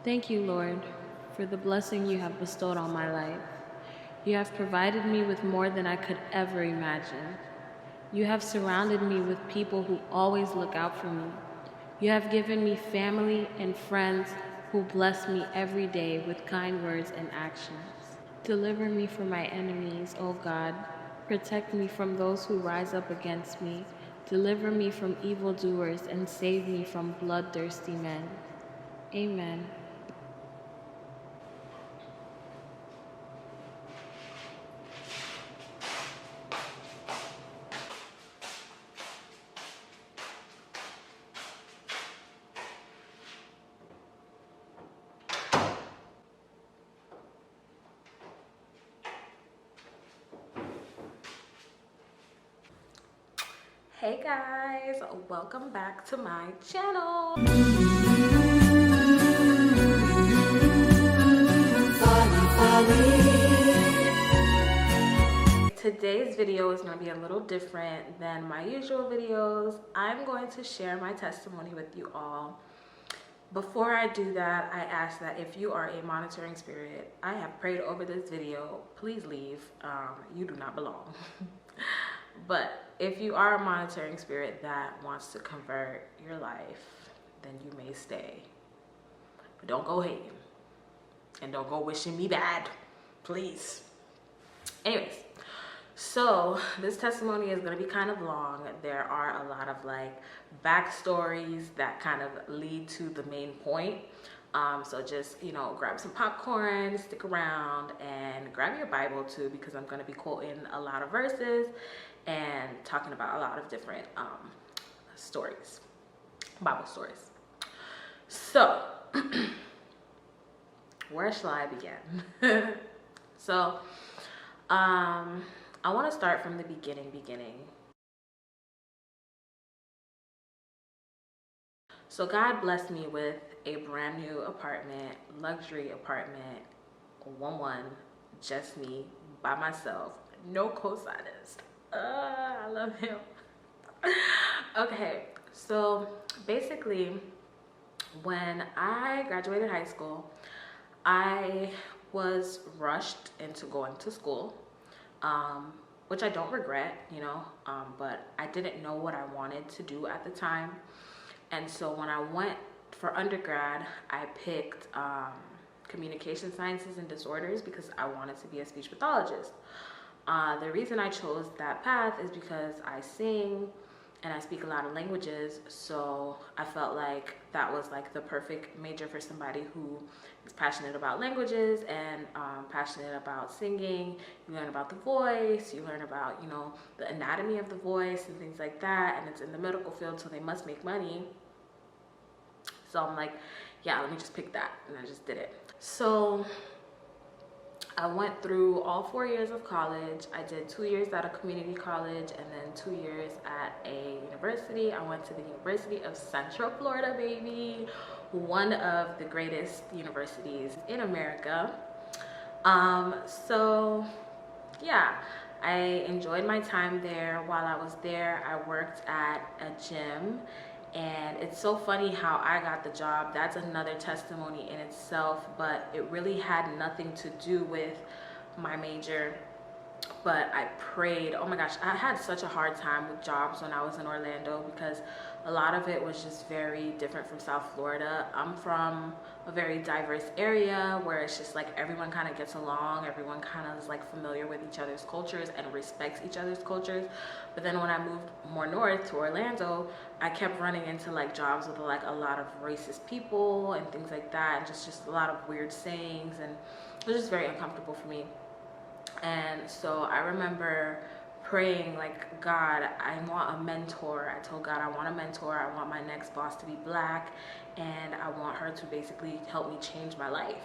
Thank you, Lord, for the blessing you have bestowed on my life. You have provided me with more than I could ever imagine. You have surrounded me with people who always look out for me. You have given me family and friends who bless me every day with kind words and actions. Deliver me from my enemies, O God. Protect me from those who rise up against me. Deliver me from evildoers and save me from bloodthirsty men. Amen. Hey guys, welcome back to my channel. Today's video is going to be a little different than my usual videos. I'm going to share my testimony with you all. Before I do that, I ask that if you are a monitoring spirit, I have prayed over this video, please leave. You do not belong. But if you are a monitoring spirit that wants to convert your life, then you may stay. But don't go hating. And don't go wishing me bad. Please. Anyways, so this testimony is going to be kind of long. There are a lot of like backstories that kind of lead to the main point. So just, grab some popcorn, stick around, and grab your Bible too, because I'm going to be quoting a lot of verses and talking about a lot of different stories, Bible stories. So, where shall I begin? So, I want to start from the beginning. So God blessed me with a brand new apartment, luxury apartment, 1-1, just me, by myself, no co-signers. I love him. Okay, so basically, when I graduated high school, I was rushed into going to school, which I don't regret, but I didn't know what I wanted to do at the time. And so when I went for undergrad, I picked communication sciences and disorders because I wanted to be a speech pathologist. The reason I chose that path is because I sing and I speak a lot of languages, so I felt like that was like the perfect major for somebody who is passionate about languages and passionate about singing. You learn about the voice, you learn about, the anatomy of the voice and things like that, and it's in the medical field, so they must make money. So I'm like, yeah, let me just pick that, and I just did it. So I went through all 4 years of college. I did 2 years at a community college and then 2 years at a university. I went to the University of Central Florida, baby. One of the greatest universities in America. So yeah, I enjoyed my time there. While I was there, I worked at a gym. And it's so funny how I got the job. That's another testimony in itself, but it really had nothing to do with my major. But I prayed. Oh my gosh, I had such a hard time with jobs when I was in Orlando because a lot of it was just very different from South Florida. I'm from a very diverse area where it's just like everyone kind of gets along, everyone kind of is like familiar with each other's cultures and respects each other's cultures. But then when I moved more north to Orlando, I kept running into like jobs with like a lot of racist people and things like that, and just a lot of weird sayings, and it was just very uncomfortable for me. And so I remember praying like, God, I want a mentor. I told God I want a mentor. I want my next boss to be black, and I want her to basically help me change my life.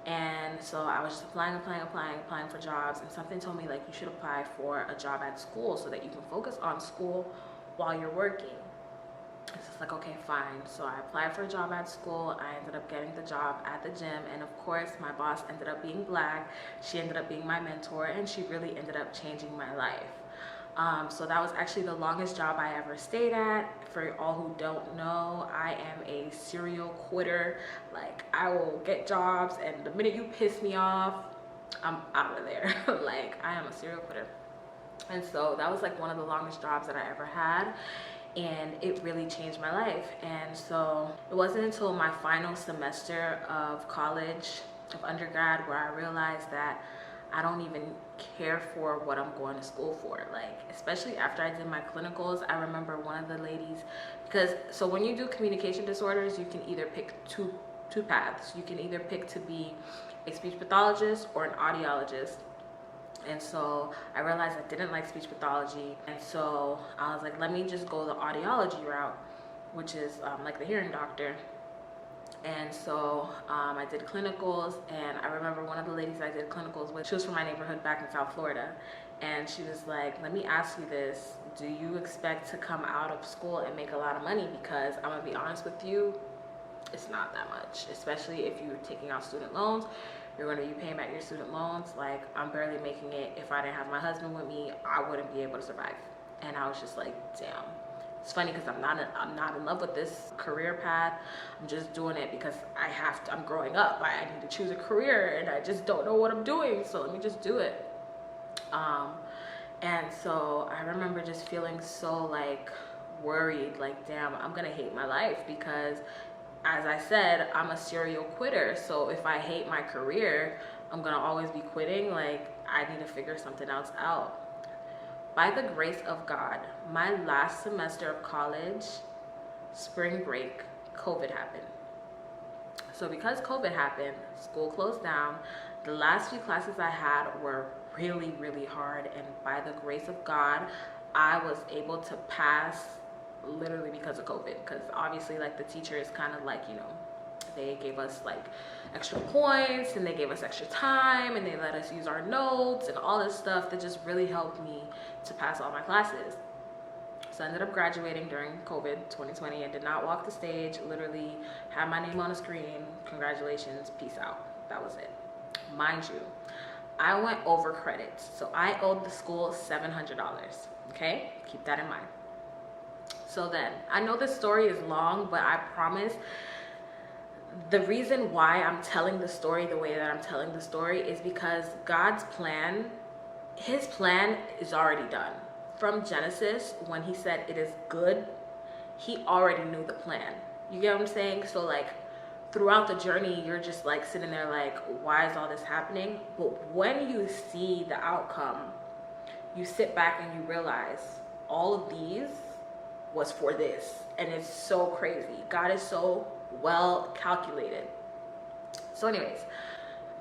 And so I was just applying for jobs, and something told me like, you should apply for a job at school so that you can focus on school while you're working. It's just like, okay, fine. So I applied for a job at school. I ended up getting the job at the gym, and of course my boss ended up being black. She ended up being my mentor, and she really ended up changing my life. So that was actually the longest job I ever stayed at. For all who don't know, I am a serial quitter. Like, I will get jobs, and the minute you piss me off, I'm out of there. Like, I am a serial quitter. And so that was like one of the longest jobs that I ever had, and it really changed my life. And so it wasn't until my final semester of college, of undergrad, where I realized that I don't even care for what I'm going to school for. Like, especially after I did my clinicals, I remember one of the ladies, because so when you do communication disorders, you can either pick two paths. You can either pick to be a speech pathologist or an audiologist. And so I realized I didn't like speech pathology, and so I was like, let me just go the audiology route, which is like the hearing doctor. And so I did clinicals, and I remember one of the ladies I did clinicals with, she was from my neighborhood back in South Florida, and she was like, let me ask you this, do you expect to come out of school and make a lot of money? Because I'm gonna be honest with you, it's not that much, especially if you're taking out student loans. You're going to be paying back your student loans. Like, I'm barely making it. If I didn't have my husband with me, I wouldn't be able to survive. And I was just like, damn. It's funny because I'm not in love with this career path. I'm just doing it because I have to. I'm growing up. I need to choose a career, and I just don't know what I'm doing. So let me just do it. And so I remember just feeling so like worried, like, damn, I'm gonna hate my life, because as I said, I'm a serial quitter. So if I hate my career, I'm gonna always be quitting. Like, I need to figure something else out. By the grace of God, my last semester of college, spring break, COVID happened. So because COVID happened, school closed down. The last few classes I had were really, really hard. And by the grace of God, I was able to pass literally because of COVID. Because obviously, like, the teachers kind of like, you know, they gave us like extra points, and they gave us extra time, and they let us use our notes and all this stuff that just really helped me to pass all my classes. So I ended up graduating during COVID 2020 and did not walk the stage. Literally had my name on a screen. Congratulations, peace out. That was it. Mind you, I went over credits. So I owed the school $700. Okay, keep that in mind. So then, I know this story is long, but I promise the reason why I'm telling the story the way that I'm telling the story is because God's plan, his plan is already done. From Genesis, when he said it is good, he already knew the plan. You get what I'm saying? So like, throughout the journey, you're just like sitting there like, why is all this happening? But when you see the outcome, you sit back and you realize all of these was for this. And it's so crazy. God is so well calculated. So anyways,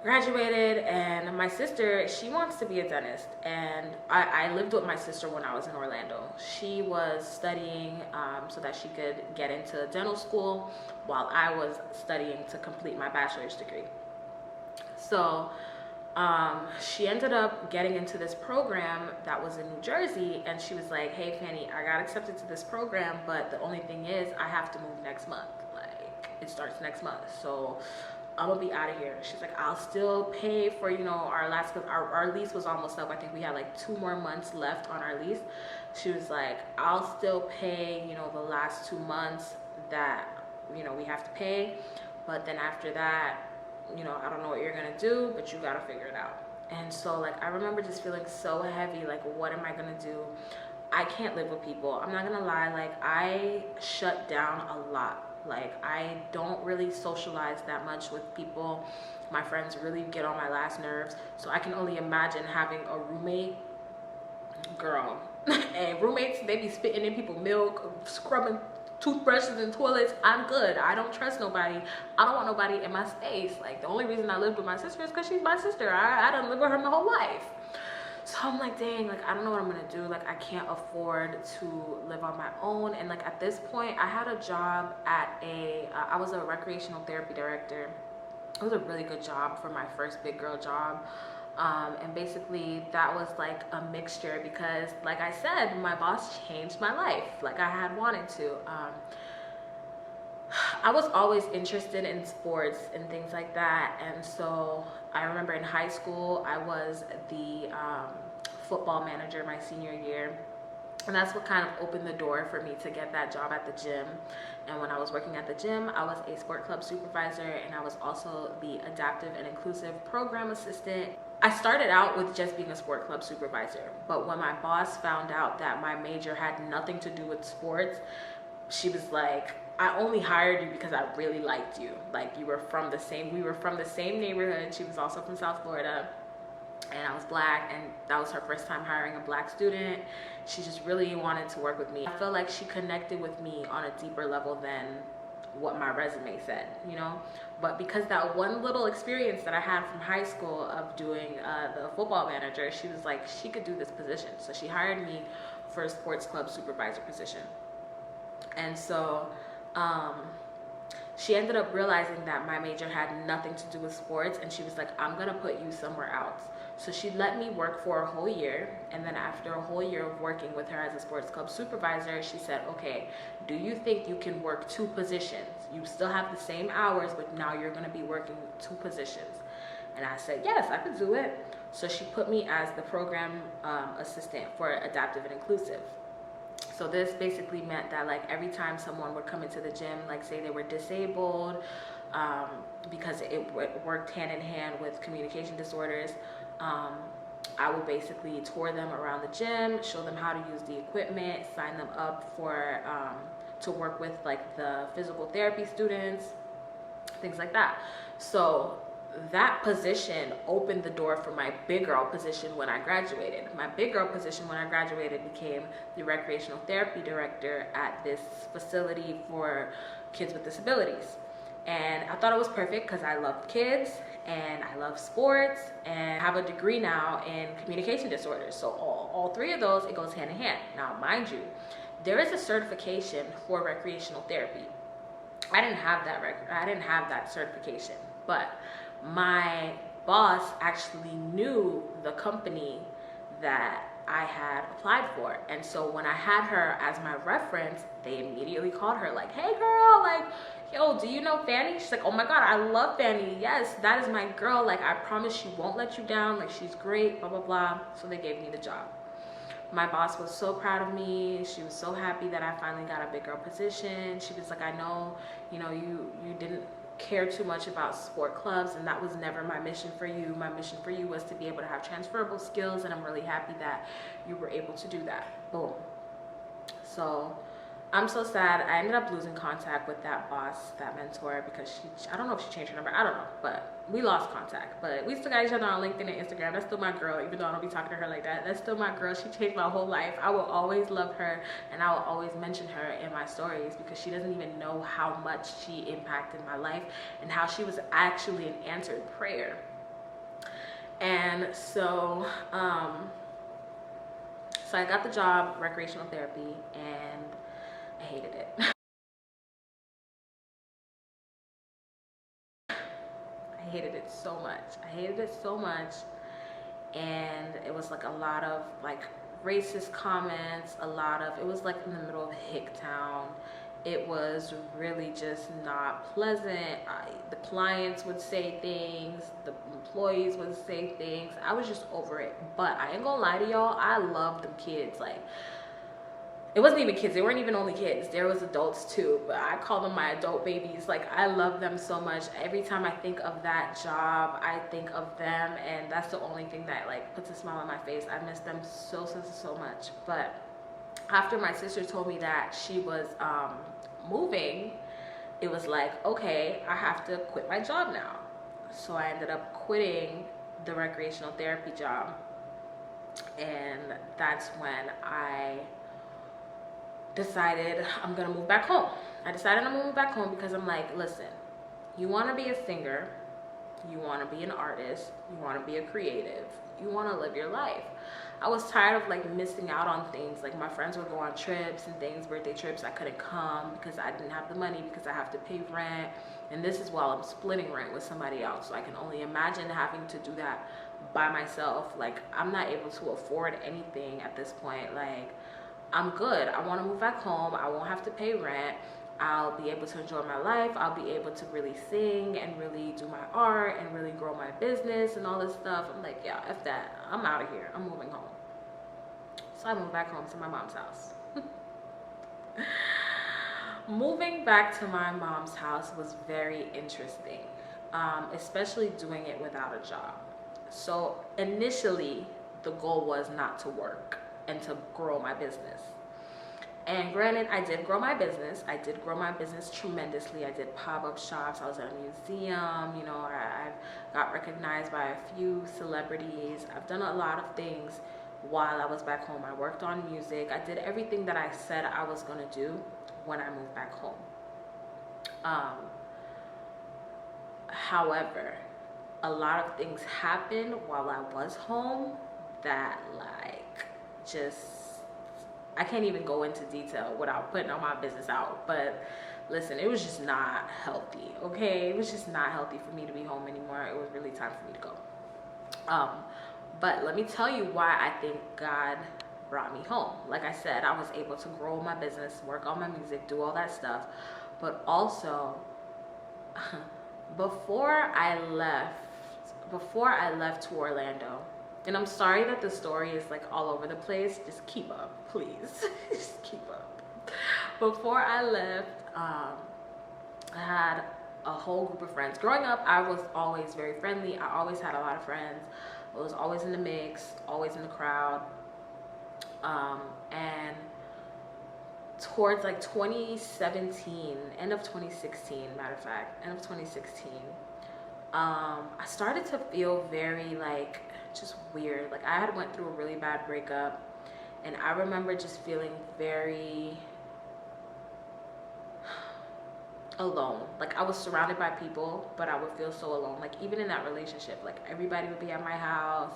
graduated, and my sister, she wants to be a dentist, and I lived with my sister when I was in Orlando. She was studying so that she could get into dental school while I was studying to complete my bachelor's degree. So she ended up getting into this program that was in New Jersey, and she was like, hey Fanny, I got accepted to this program, but the only thing is I have to move next month. Like, it starts next month, so I'm gonna be out of here. She's like, I'll still pay for, you know, our last, because our lease was almost up. I think we had like 2 more months left on our lease. She was like, I'll still pay, you know, the last 2 months that, you know, we have to pay, but then after that, you know, I don't know what you're gonna do, but you gotta figure it out. And so like, I remember just feeling so heavy, like, what am I gonna do? I can't live with people. I'm not gonna lie, like, I shut down a lot. Like, I don't really socialize that much with people. My friends really get on my last nerves. So I can only imagine having a roommate. Girl. And roommates, they be spitting in people's milk, scrubbing toothbrushes and toilets. I'm good. I don't trust nobody. I don't want nobody in my space. Like, the only reason I lived with my sister is because she's my sister. I done lived with her my whole life. So I'm like, dang, like, I don't know what I'm gonna do. Like, I can't afford to live on my own. And like, at this point, I had a job at I was a recreational therapy director. It was a really good job for my first big girl job. And basically that was like a mixture, because like I said, my boss changed my life like I had wanted to. I was always interested in sports and things like that, and so I remember in high school I was the football manager my senior year. And that's what kind of opened the door for me to get that job at the gym. And when I was working at the gym, I was a sport club supervisor, and I was also the adaptive and inclusive program assistant. I started out with just being a sport club supervisor, but when my boss found out that my major had nothing to do with sports, she was like, I only hired you because I really liked you. Like, we were from the same neighborhood. She was also from South Florida, and I was black, and that was her first time hiring a black student. She just really wanted to work with me. I feel like she connected with me on a deeper level than what my resume said, you know? But because that one little experience that I had from high school of doing the football manager, she was like, she could do this position. So she hired me for a sports club supervisor position. And so she ended up realizing that my major had nothing to do with sports, and she was like, I'm gonna put you somewhere else. So she let me work for a whole year, and then after a whole year of working with her as a sports club supervisor, she said, okay, do you think you can work 2 positions? You still have the same hours, but now you're gonna be working 2 positions. And I said, yes, I could do it. So she put me as the program assistant for adaptive and inclusive. So this basically meant that, like, every time someone would come into the gym, like say they were disabled, because it worked hand in hand with communication disorders, I would basically tour them around the gym, show them how to use the equipment, sign them up for to work with like the physical therapy students, things like that. So that position opened the door for my big girl position when I graduated. My big girl position when I graduated became the recreational therapy director at this facility for kids with disabilities. And I thought it was perfect because I love kids and I love sports and have a degree now in communication disorders. So all 3 of those, it goes hand in hand. Now, mind you, there is a certification for recreational therapy. I didn't have that certification, but my boss actually knew the company that I had applied for. And so when I had her as my reference, they immediately called her like, hey girl, like, yo, do you know Fanny? She's like, oh my God, I love Fanny. Yes, that is my girl. Like, I promise she won't let you down. Like, she's great, blah, blah, blah. So they gave me the job. My boss was so proud of me. She was so happy that I finally got a big girl position. She was like, I know, you know, you didn't care too much about sport clubs, and that was never my mission for you. My mission for you was to be able to have transferable skills, and I'm really happy that you were able to do that. Boom. So I'm so sad. I ended up losing contact with that boss, that mentor, because I don't know if she changed her number. I don't know, but we lost contact. But we still got each other on LinkedIn and Instagram. That's still my girl, even though I don't be talking to her like that. That's still my girl. She changed my whole life. I will always love her, and I will always mention her in my stories because she doesn't even know how much she impacted my life and how she was actually an answered prayer. And so, so I got the job, recreational therapy, and I hated it. I hated it so much. I hated it so much. And it was like a lot of like racist comments, it was like in the middle of Hicktown. It was really just not pleasant. The clients would say things, the employees would say things. I was just over it. But I ain't gonna lie to y'all, I love them kids. Like, it wasn't even kids. They weren't even only kids. There was adults too, but I call them my adult babies. Like, I love them so much. Every time I think of that job, I think of them, and that's the only thing that like puts a smile on my face. I miss them so much. But after my sister told me that she was moving, it was like, okay, I have to quit my job now. So I ended up quitting the recreational therapy job, and that's when I decided I'm gonna move back home. I decided I'm gonna move back home because I'm like, listen, you want to be a singer, you want to be an artist, you want to be a creative, you want to live your life. I was tired of like missing out on things. Like, my friends would go on trips and things, birthday trips. I couldn't come because I didn't have the money, because I have to pay rent, and this is while I'm splitting rent with somebody else. So I can only imagine having to do that by myself. Like, I'm not able to afford anything at this point. Like, I'm good. I want to move back home. I won't have to pay rent. I'll be able to enjoy my life. I'll be able to really sing and really do my art and really grow my business and all this stuff. I'm like, yeah, F that. I'm out of here. I'm moving home. So I moved back home to my mom's house. Moving back to my mom's house was very interesting, especially doing it without a job. So initially, the goal was not to work and to grow my business. And granted, I did grow my business. I did grow my business tremendously. I did pop-up shops. I was at a museum. You know, I've got recognized by a few celebrities. I've done a lot of things while I was back home. I worked on music. I did everything that I said I was going to do when I moved back home. However, a lot of things happened while I was home that just, I can't even go into detail without putting all my business out. But listen, it was just not healthy, okay? It was just not healthy for me to be home anymore. It was really time for me to go. But let me tell you why I think God brought me home. Like I said, I was able to grow my business, work on my music, do all that stuff. But also, before I left to Orlando, and I'm sorry that the story is like all over the place, just keep up, please. Just keep up. Before I left, I had a whole group of friends. Growing up, I was always very friendly. I always had a lot of friends. I was always in the mix, always in the crowd. And towards like 2017, end of 2016, matter of fact, end of 2016, I started to feel very like just weird. Like I had went through a really bad breakup, and I remember just feeling very alone. Like I was surrounded by people, but I would feel so alone. Like even in that relationship, like everybody would be at my house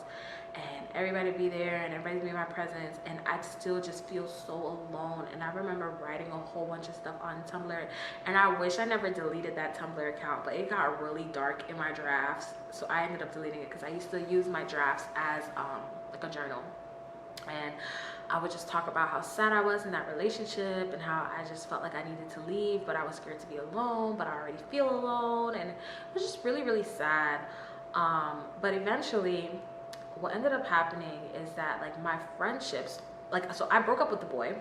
and everybody would be there and everybody would be in my presence, and I'd still just feel so alone. And I remember writing a whole bunch of stuff on Tumblr, and I wish I never deleted that Tumblr account, but it got really dark in my drafts, so I ended up deleting it because I used to use my drafts as like a journal. And I would just talk about how sad I was in that relationship and how I just felt like I needed to leave, but I was scared to be alone, but I already feel alone, and it was just really, really sad. But eventually, what ended up happening is that like my friendships, like, so I broke up with the boy,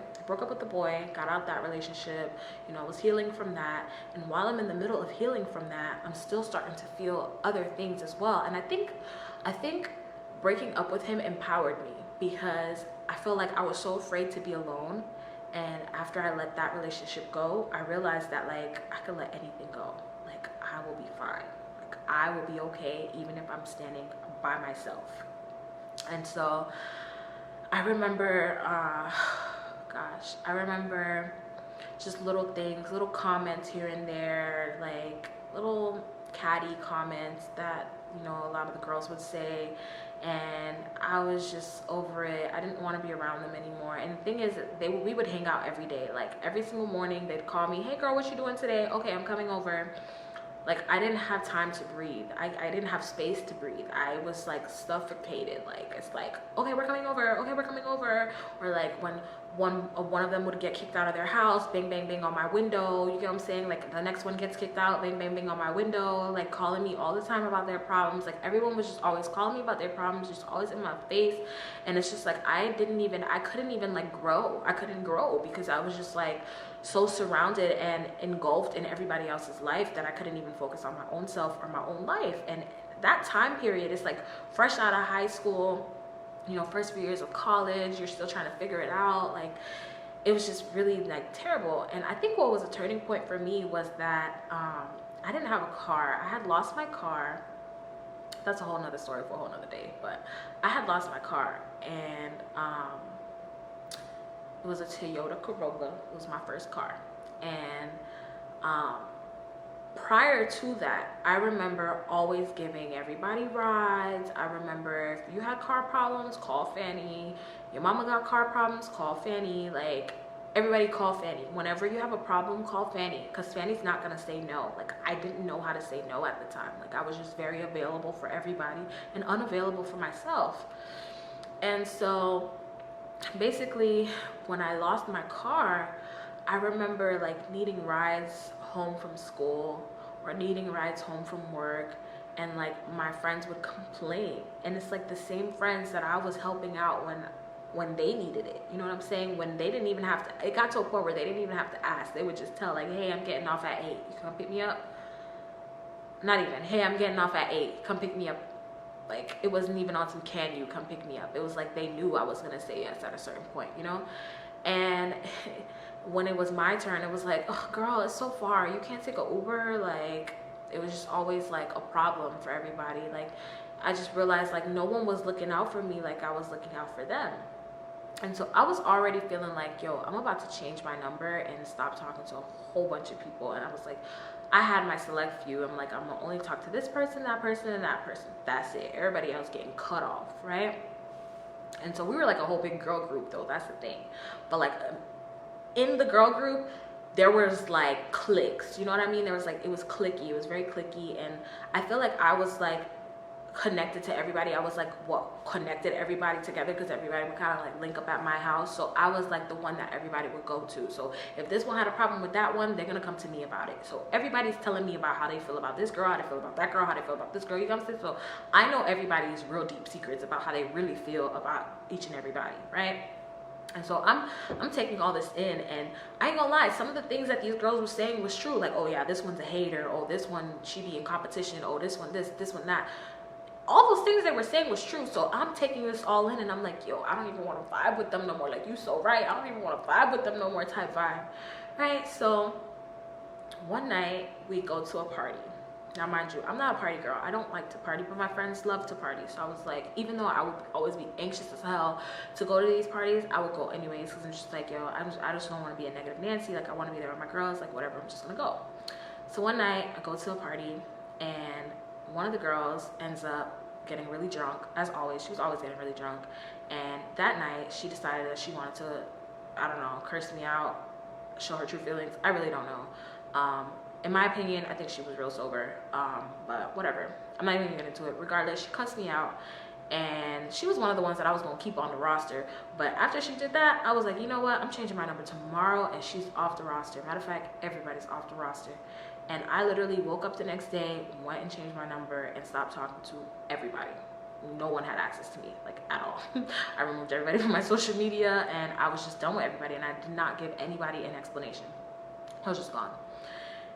got out of that relationship, you know, was healing from that. And while I'm in the middle of healing from that, I'm still starting to feel other things as well. And I think breaking up with him empowered me, because I feel like I was so afraid to be alone. And after I let that relationship go, I realized that like I could let anything go. Like I will be fine. Like I will be okay even if I'm standing by myself. And so I remember, I remember just little things, little comments here and there, like little catty comments that, you know, a lot of the girls would say. And I was just over it. I didn't want to be around them anymore. And the thing is, we would hang out every day. Like every single morning they'd call me, hey girl, what you doing today? Okay, I'm coming over. Like I didn't have time to breathe. I didn't have space to breathe. I was like suffocated. Like it's like, okay, we're coming over. Okay, we're coming over. Or like when one of them would get kicked out of their house, bang bang bang on my window. You get what I'm saying? Like the next one gets kicked out, bang bang bang on my window. Like calling me all the time about their problems. Like everyone was just always calling me about their problems, just always in my face. And it's just like I couldn't even like grow. I couldn't grow because I was just like so surrounded and engulfed in everybody else's life that I couldn't even focus on my own self or my own life. And that time period is like fresh out of high school, you know, first few years of college, you're still trying to figure it out. Like it was just really like terrible. And I think what was a turning point for me was that I didn't have a car. I had lost my car. That's a whole nother story for a whole nother day, but I had lost my car, and it was a Toyota Corolla. It was my first car. And prior to that, I remember always giving everybody rides. I remember if you had car problems, call Fanny. Your mama got car problems, call Fanny. Like everybody call Fanny. Whenever you have a problem, call Fanny, because Fanny's not gonna say no. Like I didn't know how to say no at the time. Like I was just very available for everybody and unavailable for myself. And so basically when I lost my car, I remember like needing rides home from school or needing rides home from work, and like my friends would complain, and it's like the same friends that I was helping out when when they needed it. You know what I'm saying? When they didn't even have to, it got to a point where they didn't even have to ask. They would just tell, like, hey, I'm getting off at 8. You come pick me up? Not even, hey, I'm getting off at 8. Come pick me up. Like, it wasn't even on some can you come pick me up. It was like they knew I was going to say yes at a certain point, you know? And when it was my turn, it was like, oh, girl, it's so far. You can't take an Uber. Like, it was just always like a problem for everybody. Like, I just realized like no one was looking out for me like I was looking out for them. And so I was already feeling like, yo, I'm about to change my number and stop talking to a whole bunch of people. And I was like, I had my select few. I'm like, I'm gonna only talk to this person, that person, and that person. That's it. Everybody else getting cut off, right? And so we were like a whole big girl group though. That's the thing. But like in the girl group, there was like cliques. You know what I mean? There was like, it was cliquey. It was very cliquey. And I feel like I was like connected to everybody. I was like what connected everybody together because everybody would kind of like link up at my house. So I was like the one that everybody would go to. So if this one had a problem with that one, they're gonna come to me about it. So everybody's telling me about how they feel about this girl, how they feel about that girl, how they feel about this girl. You know what I'm saying? So I know everybody's real deep secrets about how they really feel about each and everybody, right? And so I'm taking all this in, and I ain't gonna lie, some of the things that these girls were saying was true. Like, oh yeah, this one's a hater. Oh, this one, she be in competition. Oh, this one this one that. All those things they were saying was true. So I'm taking this all in, and I'm like, yo, I don't even want to vibe with them no more. Like, you so right. I don't even want to vibe with them no more type vibe, right? So one night we go to a party. Now, mind you, I'm not a party girl. I don't like to party, but my friends love to party. So I was like, even though I would always be anxious as hell to go to these parties, I would go anyways because I'm just like, yo, I just don't want to be a negative Nancy. Like, I want to be there with my girls. Like, whatever, I'm just going to go. So one night I go to a party, and one of the girls ends up getting really drunk. As always, she was always getting really drunk. And that night she decided that she wanted to, I don't know, curse me out, show her true feelings. I really don't know. In my opinion, I think she was real sober, but whatever. I'm not even gonna get into it. Regardless, she cussed me out, and she was one of the ones that I was gonna keep on the roster. But after she did that, I was like, you know what? I'm changing my number tomorrow, and she's off the roster. Matter of fact, everybody's off the roster. And I literally woke up the next day, went and changed my number, and stopped talking to everybody. No one had access to me, like, at all. I removed everybody from my social media, and I was just done with everybody, and I did not give anybody an explanation. I was just gone.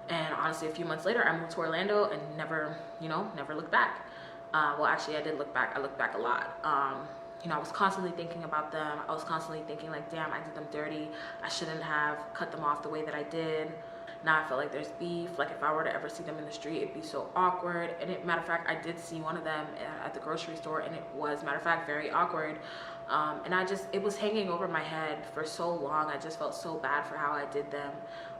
And honestly, a few months later, I moved to Orlando and never looked back. Well, actually, I did look back. I looked back a lot. I was constantly thinking about them. I was constantly thinking like, damn, I did them dirty. I shouldn't have cut them off the way that I did. Now I feel like there's beef. Like, if I were to ever see them in the street, it'd be so awkward. And matter of fact, I did see one of them at the grocery store, and it was, matter of fact, very awkward. And it was hanging over my head for so long. I just felt so bad for how I did them.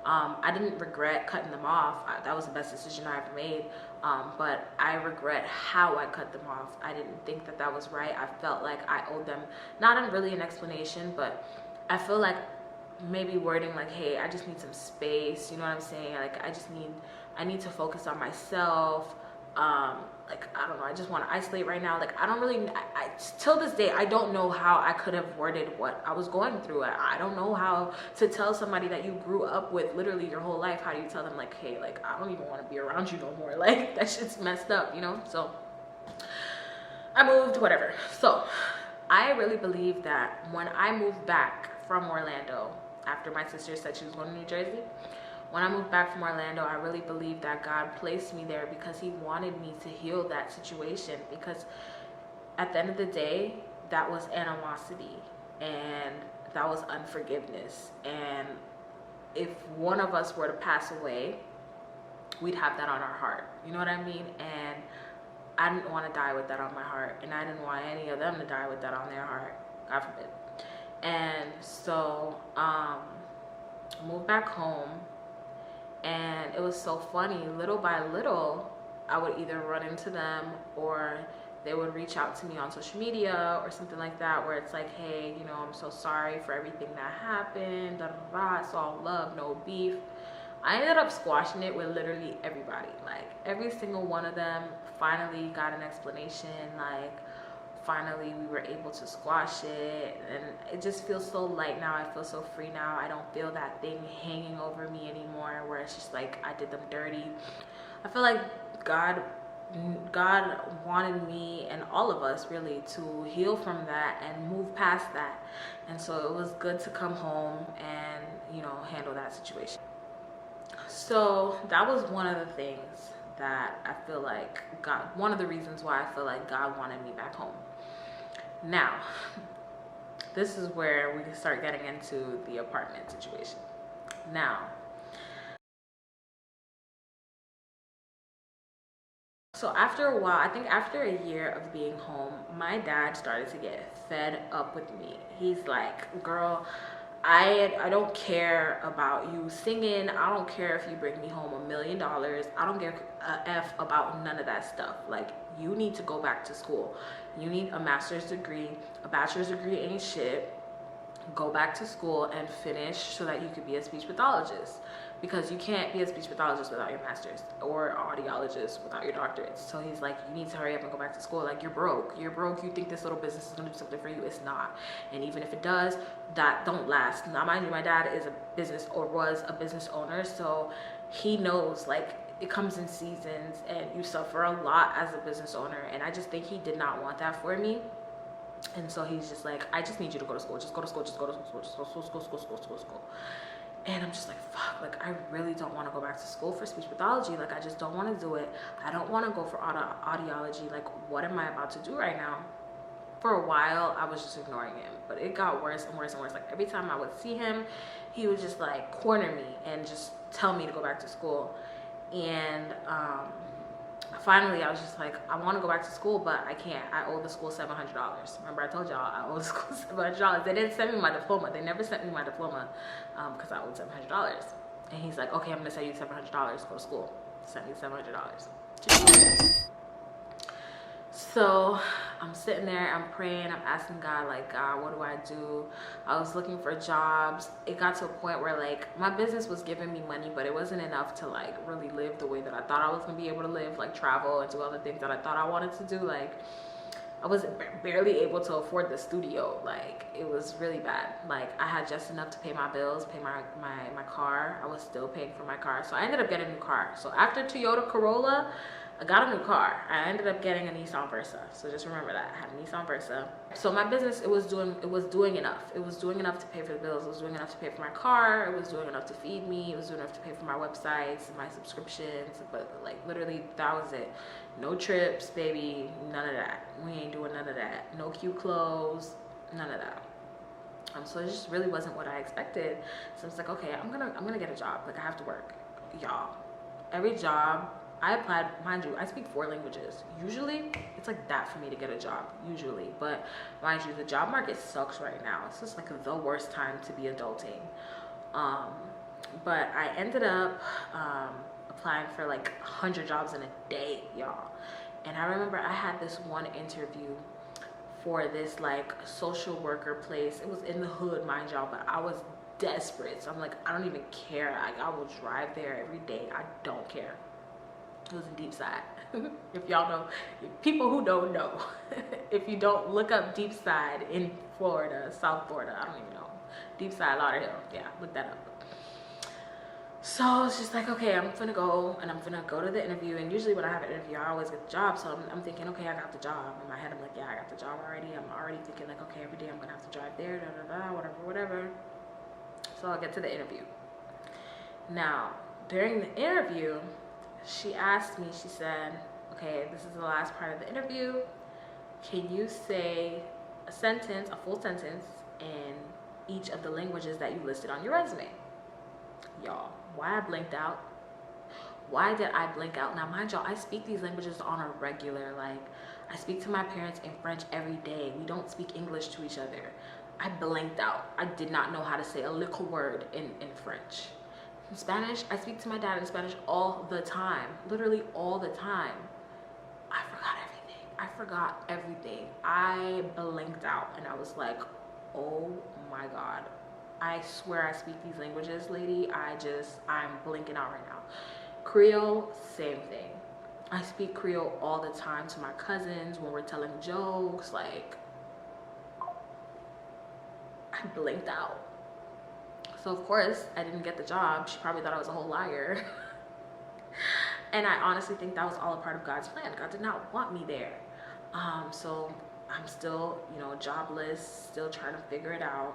I didn't regret cutting them off. That was the best decision I ever made. But I regret how I cut them off. I didn't think that that was right. I felt like I owed them, not really an explanation, but I feel like maybe wording like, hey, I just need some space. You know what I'm saying? Like, I need to focus on myself. Like, I don't know, I just want to isolate right now. Like, I don't really, till this day, I don't know how I could have worded what I was going through. I don't know how to tell somebody that you grew up with literally your whole life. How do you tell them, like, hey, like, I don't even want to be around you no more. Like, that shit's messed up, you know? So I moved, whatever. So I really believe that when I moved back from Orlando, after my sister said she was going to New Jersey, when I moved back from Orlando, I really believe that God placed me there because he wanted me to heal that situation. Because at the end of the day, that was animosity and that was unforgiveness. And if one of us were to pass away, we'd have that on our heart. You know what I mean? And I didn't want to die with that on my heart. And I didn't want any of them to die with that on their heart. God forbid. And so, moved back home. And it was so funny, little by little, I would either run into them or they would reach out to me on social media or something like that, where it's like, hey, you know, I'm so sorry for everything that happened, da, da, da. It's all love, no beef. I ended up squashing it with literally everybody. Like, every single one of them finally got an explanation. Like, finally we were able to squash it, and it just feels so light now. I feel so free now. I don't feel that thing hanging over me anymore where it's just like I did them dirty. I feel like God God wanted me and all of us really to heal from that and move past that. And so it was good to come home and, you know, handle that situation. So that was one of the things that I feel like God, one of the reasons why I feel like God wanted me back home. Now, this is where we start getting into the apartment situation. Now, so after a while, I think after a year of being home, my dad started to get fed up with me. He's like, girl, I don't care about you singing. I don't care if you bring me home $1 million. I don't give a F about none of that stuff. Like, you need to go back to school. You need a master's degree. A bachelor's degree ain't shit. Go back to school and finish so that you could be a speech pathologist, because you can't be a speech pathologist without your master's, or audiologist without your doctorate. So he's like, you need to hurry up and go back to school. Like, you're broke. You think this little business is going to do something for you. It's not. And even if it does, that don't last. Now, mind you, my dad is a business, or was a business owner, so he knows, like, it comes in seasons and you suffer a lot as a business owner. And I just think he did not want that for me. And so he's just like, I just need you to go to school. Just go to school. Just go to school. Just go to school. And I'm just like, fuck, like, I really don't want to go back to school for speech pathology. Like, I just don't want to do it. I don't want to go for audiology. Like, what am I about to do right now? For a while, I was just ignoring him. But it got worse and worse and worse. Like, every time I would see him, he would just, like, corner me and just tell me to go back to school. And finally, I was just like, I want to go back to school, but I can't. I owe the school $700. Remember, I told y'all I owe the school $700. They didn't send me my diploma. They never sent me my diploma because I owed $700. And he's like, okay, I'm going to send you $700. Go to school. Sent me $700. So I'm sitting there, I'm praying, I'm asking God, like, God, what do I do? I was looking for jobs. It got to a point where, like, my business was giving me money, but it wasn't enough to, like, really live the way that I thought I was going to be able to live, like travel and do other things that I thought I wanted to do. Like, I was barely able to afford the studio. Like, it was really bad. Like, I had just enough to pay my bills, pay my car. I was still paying for my car. So I ended up getting a new car. So after Toyota Corolla, I got a new car. I ended up getting a Nissan Versa. So just remember that. I had a Nissan Versa. So my business, it was doing enough. It was doing enough to pay for the bills. It was doing enough to pay for my car. It was doing enough to feed me. It was doing enough to pay for my websites and my subscriptions. But, like, literally, that was it. No trips, baby. None of that. We ain't doing none of that. No cute clothes. None of that. So it just really wasn't what I expected. So I was like, okay, I'm gonna get a job. Like, I have to work. Y'all, every job I applied, mind you, I speak 4 languages. Usually, it's like that for me to get a job, usually. But mind you, the job market sucks right now. It's just like the worst time to be adulting. But I ended up applying for like 100 jobs in a day, y'all. And I remember I had this one interview for this, like, social worker place. It was in the hood, mind y'all, but I was desperate. So I'm like, I don't even care. Like, I will drive there every day. I don't care. It was in Deep Side. If y'all know, people who don't know, if you don't, look up Deep Side in Florida, South Florida. I don't even know. Deep Side, Lauderdale. Yeah, look that up. So it's just like, okay, I'm gonna go and I'm gonna go to the interview. And usually when I have an interview, I always get the job. So I'm thinking, okay, I got the job. In my head, I'm like, yeah, I got the job already. I'm already thinking, like, okay, every day I'm gonna have to drive there, whatever. So I'll get to the interview. Now, during the interview, she asked me, she said, okay, this is the last part of the interview. Can you say a sentence, a full sentence, in each of the languages that you listed on your resume? Y'all, why I blinked out? Why did I blink out? Now, mind y'all, I speak these languages on a regular. Like, I speak to my parents in French every day. We don't speak English to each other. I blinked out. I did not know how to say a little word in French. In Spanish, I speak to my dad in Spanish all the time. Literally all the time. I forgot everything. I blinked out and I was like, oh my God. I swear I speak these languages, lady. I'm blinking out right now. Creole, same thing. I speak Creole all the time to my cousins when we're telling jokes. Like, I blinked out. So of course I didn't get the job. She probably thought I was a whole liar. And I honestly think that was all a part of God's plan. God did not want me there. So I'm still, you know, jobless, still trying to figure it out.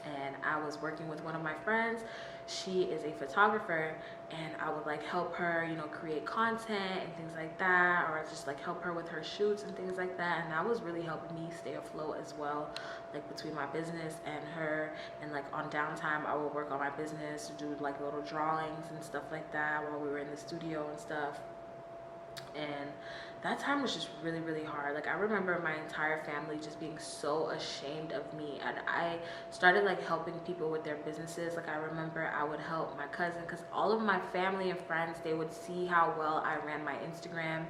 And I was working with one of my friends. She is a photographer, and I would like help her, you know, create content and things like that, or just like help her with her shoots and things like that. And that was really helping me stay afloat as well, like between my business and her. And like on downtime, I would work on my business, do like little drawings and stuff like that while we were in the studio and stuff. And that time was just really, really hard. Like I remember my entire family just being so ashamed of me, and I started like helping people with their businesses. Like I remember I would help my cousin, because all of my family and friends, they would see how well I ran my Instagram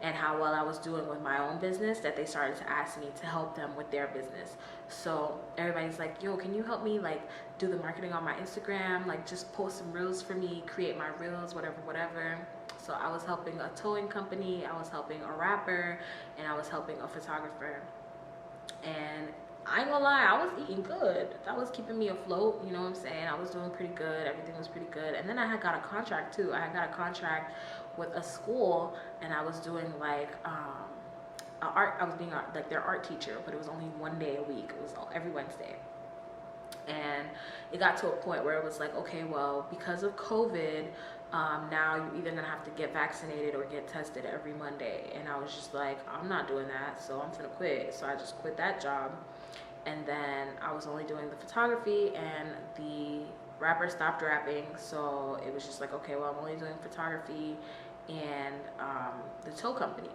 and how well I was doing with my own business, that they started to ask me to help them with their business. So everybody's like, yo, can you help me like do the marketing on my Instagram, like just post some reels for me, create my reels, whatever. So I was helping a towing company, I was helping a rapper, and I was helping a photographer. And I ain't gonna lie, I was eating good. That was keeping me afloat, you know what I'm saying? I was doing pretty good, everything was pretty good. And then I had got a contract too. I had got a contract with a school, and I was doing like I was being like their art teacher, but it was only one day a week. It was every Wednesday. And it got to a point where it was like, okay, well, because of COVID, now you're either gonna have to get vaccinated or get tested every Monday. And I was just like, I'm not doing that, so I'm gonna quit. So I just quit that job. And then I was only doing the photography, and the rapper stopped rapping. So it was just like, okay, well, I'm only doing photography and the tow company.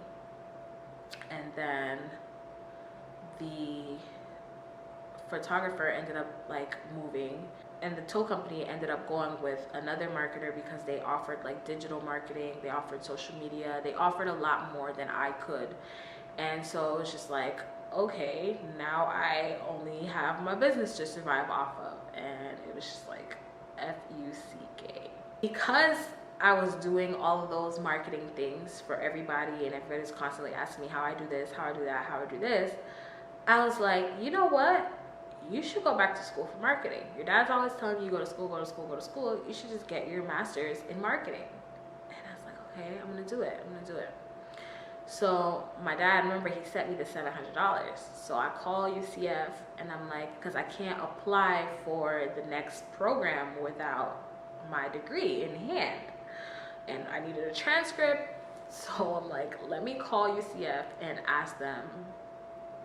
And then the photographer ended up like moving, and the tow company ended up going with another marketer because they offered like digital marketing, they offered social media, they offered a lot more than I could. And so it was just like, okay, now I only have my business to survive off of. And it was just like F-U-C-K. Because I was doing all of those marketing things for everybody, and everybody's constantly asking me how I do this, how I do that, how I do this, I was like, you know what? You should go back to school for marketing. Your dad's always telling you go to school, go to school, go to school. You should just get your master's in marketing. And I was like, okay, I'm gonna do it. I'm gonna do it. So my dad, remember, he sent me the $700. So I call UCF, and I'm like, because I can't apply for the next program without my degree in hand. And I needed a transcript. So I'm like, let me call UCF and ask them,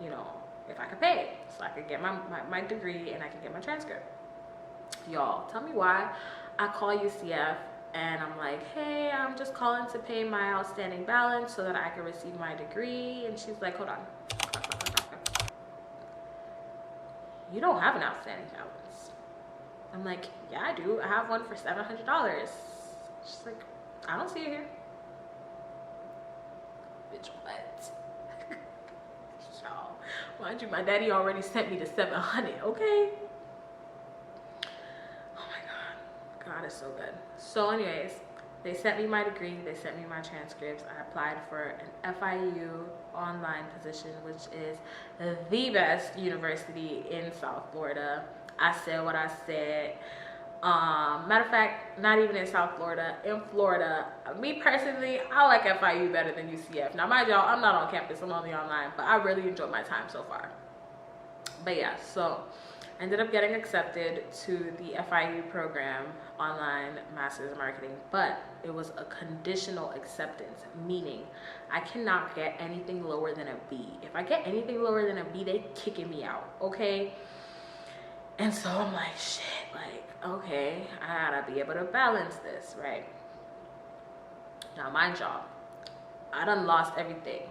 you know, if I could pay, so I could get my degree and I could get my transcript. Y'all, tell me why I call UCF and I'm like, hey, I'm just calling to pay my outstanding balance so that I can receive my degree. And she's like, hold on. You don't have an outstanding balance. I'm like, yeah, I do. I have one for $700. She's like, I don't see it here. Bitch, what? Mind you, my daddy already sent me the $700, okay? Oh my God. God is so good. So anyways, they sent me my degree, they sent me my transcripts. I applied for an FIU online position, which is the best university in South Florida. I said what I said. Matter of fact, not even in South Florida, in Florida. Me personally, I like FIU better than UCF. Now mind y'all, I'm not on campus, I'm only online, but I really enjoyed my time so far. But yeah, so I ended up getting accepted to the FIU program, online master's in marketing, but it was a conditional acceptance, meaning I cannot get anything lower than a B. If I get anything lower than a B, they kicking me out, okay? And so I'm like, shit, like, okay, I gotta be able to balance this, right? Now, mind y'all, I done lost everything.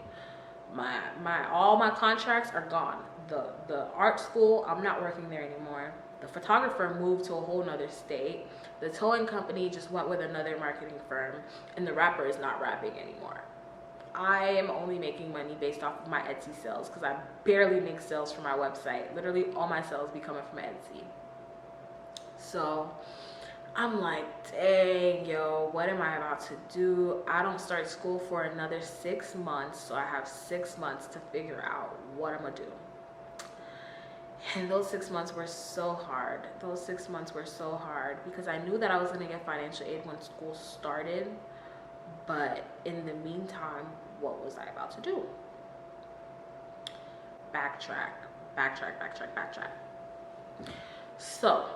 All my contracts are gone. The art school, I'm not working there anymore. The photographer moved to a whole nother state. The towing company just went with another marketing firm, and the rapper is not rapping anymore. I am only making money based off of my Etsy sales, because I barely make sales from my website. Literally all my sales be coming from Etsy. So I'm like, dang, yo, what am I about to do? I don't start school for another 6 months, so I have 6 months to figure out what I'm gonna do. And those 6 months were so hard. Those 6 months were so hard because I knew that I was gonna get financial aid when school started, But in the meantime, what was I about to do? Backtrack, backtrack. So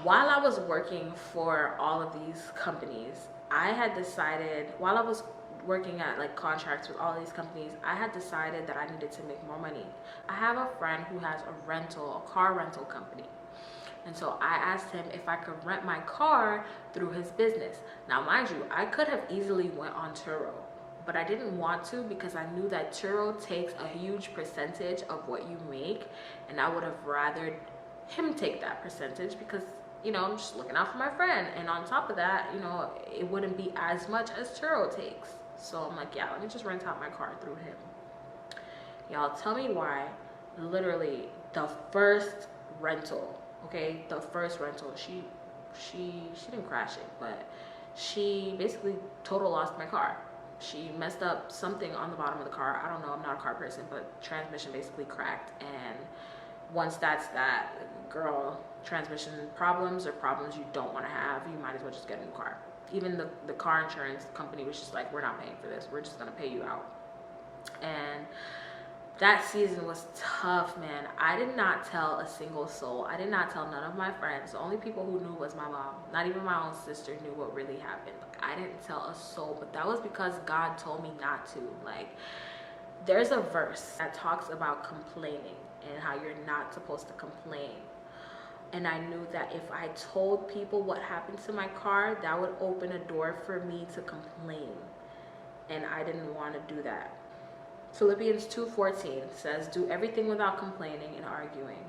while I was working for all of these companies, I had decided, while I was working at like contracts with all these companies, I had decided that I needed to make more money. I have a friend who has a car rental company. And so I asked him if I could rent my car through his business. Now, mind you, I could have easily went on Turo, but I didn't want to because I knew that Turo takes a huge percentage of what you make, and I would have rather him take that percentage because, you know, I'm just looking out for my friend. And on top of that, you know, it wouldn't be as much as Turo takes. So I'm like, yeah, let me just rent out my car through him. Y'all, tell me why. Literally, the first rental, okay, the first rental, she didn't crash it, but she basically total lost my car. She messed up something on the bottom of the car. I don't know, I'm not a car person, but transmission basically cracked. And once that's that, girl, transmission problems are problems you don't want to have. You might as well just get a new car. Even the car insurance company was just like, we're not paying for this, we're just gonna pay you out. And that season was tough, man. I did not tell a single soul. I did not tell none of my friends. The only people who knew was my mom. Not even my own sister knew what really happened. Like, I didn't tell a soul, but that was because God told me not to. Like, there's a verse that talks about complaining and how you're not supposed to complain. And I knew that if I told people what happened to my car, that would open a door for me to complain. And I didn't want to do that. Philippians 2:14 says, do everything without complaining and arguing.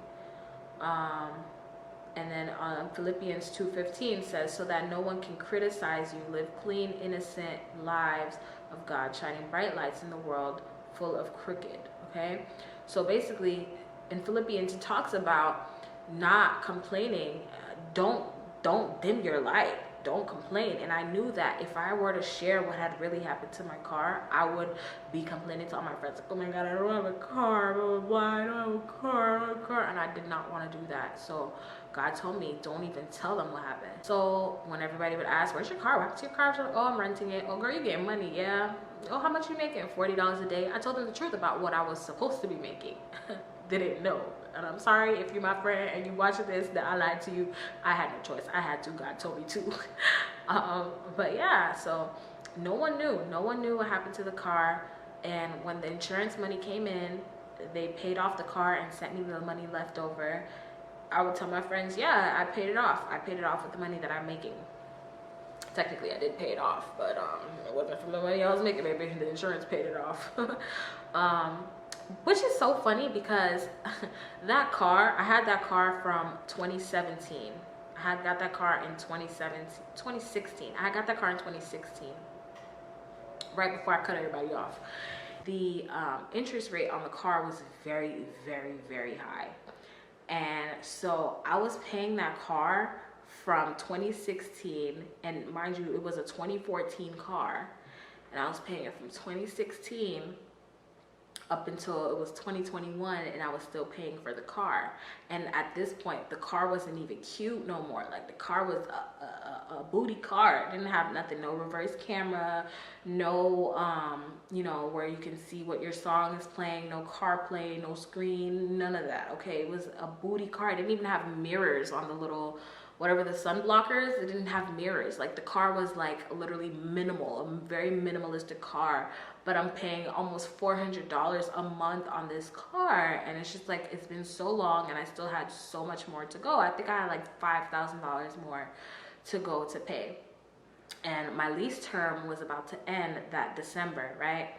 And then Philippians 2:15 says, so that no one can criticize you, live clean, innocent lives of God, shining bright lights in the world full of crooked. Okay? So basically, in Philippians, it talks about not complaining. Don't dim your light. Don't complain. And I knew that if I were to share what had really happened to my car, I would be complaining to all my friends, like, oh my God, I don't have a car, blah, blah, blah, I don't have a car, I don't have a car. And I did not want to do that. So God told me, don't even tell them what happened. So when everybody would ask, where's your car? What happened to your car? Like, oh, I'm renting it. Oh, girl, you getting money. Yeah. Oh, how much you making? $40 a day. I told them the truth about what I was supposed to be making. Didn't know. And I'm sorry if you're my friend and you watching this that I lied to you. I had no choice. I had to. God told me to. But yeah, so no one knew what happened to the ar. And when the insurance money came in, they paid off the car and sent me the money left over. I would tell my friends, yeah, I paid it off. I paid it off with the money that I'm making. Technically, I did pay it off, but it wasn't from the money I was making. Maybe the insurance paid it off. Which is so funny because that car, I had that car from 2017. I had got that car in 2016. I got that car in 2016, right before I cut everybody off. The interest rate on the car was very, very, very high. And so I was paying that car from 2016, and mind you, it was a 2014 car, and I was paying it from 2016 up until it was 2021, and I was still paying for the car. And at this point, the car wasn't even cute no more. Like, the car was a booty car. It didn't have nothing, no reverse camera, no you know, where you can see what your song is playing, no CarPlay, no screen, none of that. Okay, it was a booty car. It didn't even have mirrors on the little, whatever the sun blockers, it didn't have mirrors. Like, the car was like literally minimal, a very minimalistic car, but I'm paying almost $400 a month on this car. And it's just like, it's been so long and I still had so much more to go. I think I had like $5,000 more to go to pay. And my lease term was about to end that December, right?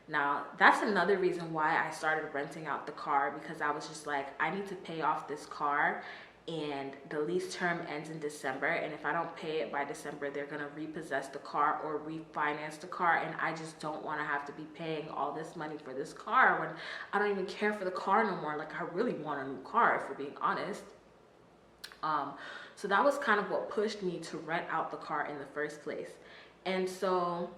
Now, that's another reason why I started renting out the car, because I was just like, I need to pay off this car, and the lease term ends in December, and if I don't pay it by December, they're gonna repossess the car or refinance the car, and I just don't want to have to be paying all this money for this car when I don't even care for the car no more. Like, I really want a new car, if we're being honest. So that was kind of what pushed me to rent out the car in the first place. And so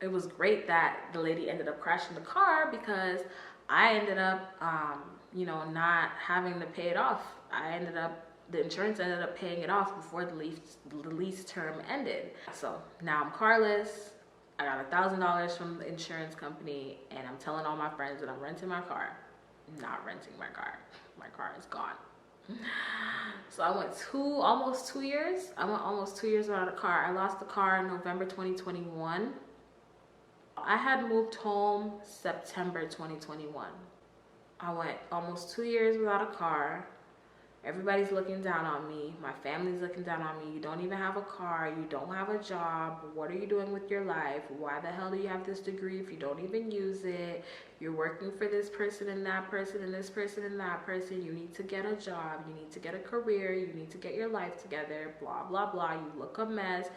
it was great that the lady ended up crashing the car, because I ended up you know, not having to pay it off. I ended up the insurance ended up paying it off before the lease term ended. So now I'm carless. I got $1,000 from the insurance company, and I'm telling all my friends that I'm renting my car. I'm not renting my car. My car is gone. So I went almost 2 years. I went almost 2 years without a car. I lost the car in November 2021. I had moved home September 2021. I went almost 2 years without a car. Everybody's looking down on me. My family's looking down on me. You don't even have a car. You don't have a job. What are you doing with your life? Why the hell do you have this degree if you don't even use it? You're working for this person and that person and this person and that person. You need to get a job. You need to get a career. You need to get your life together. Blah, blah, blah. You look a mess.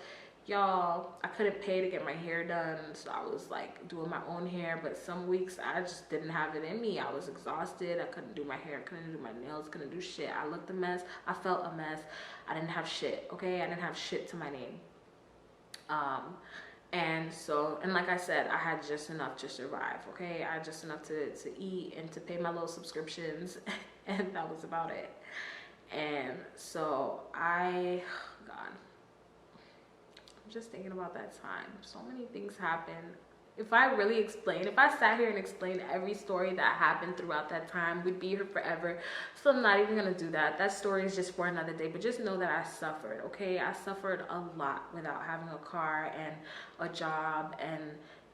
Y'all, I couldn't pay to get my hair done, so I was like doing my own hair, but some weeks I just didn't have it in me. I was exhausted. I couldn't do my hair, couldn't do my nails, couldn't do shit. I looked a mess. I felt a mess. I didn't have shit, okay? I didn't have shit to my name. And like I said, I had just enough to survive, okay? I had just enough to eat and to pay my little subscriptions, and that was about it. And so God, I'm just thinking about that time. So many things happened. If I sat here and explained every story that happened throughout that time, we'd be here forever. So I'm not even gonna do that. That story is just for another day. But just know that I suffered, okay? I suffered a lot without having a car and a job. And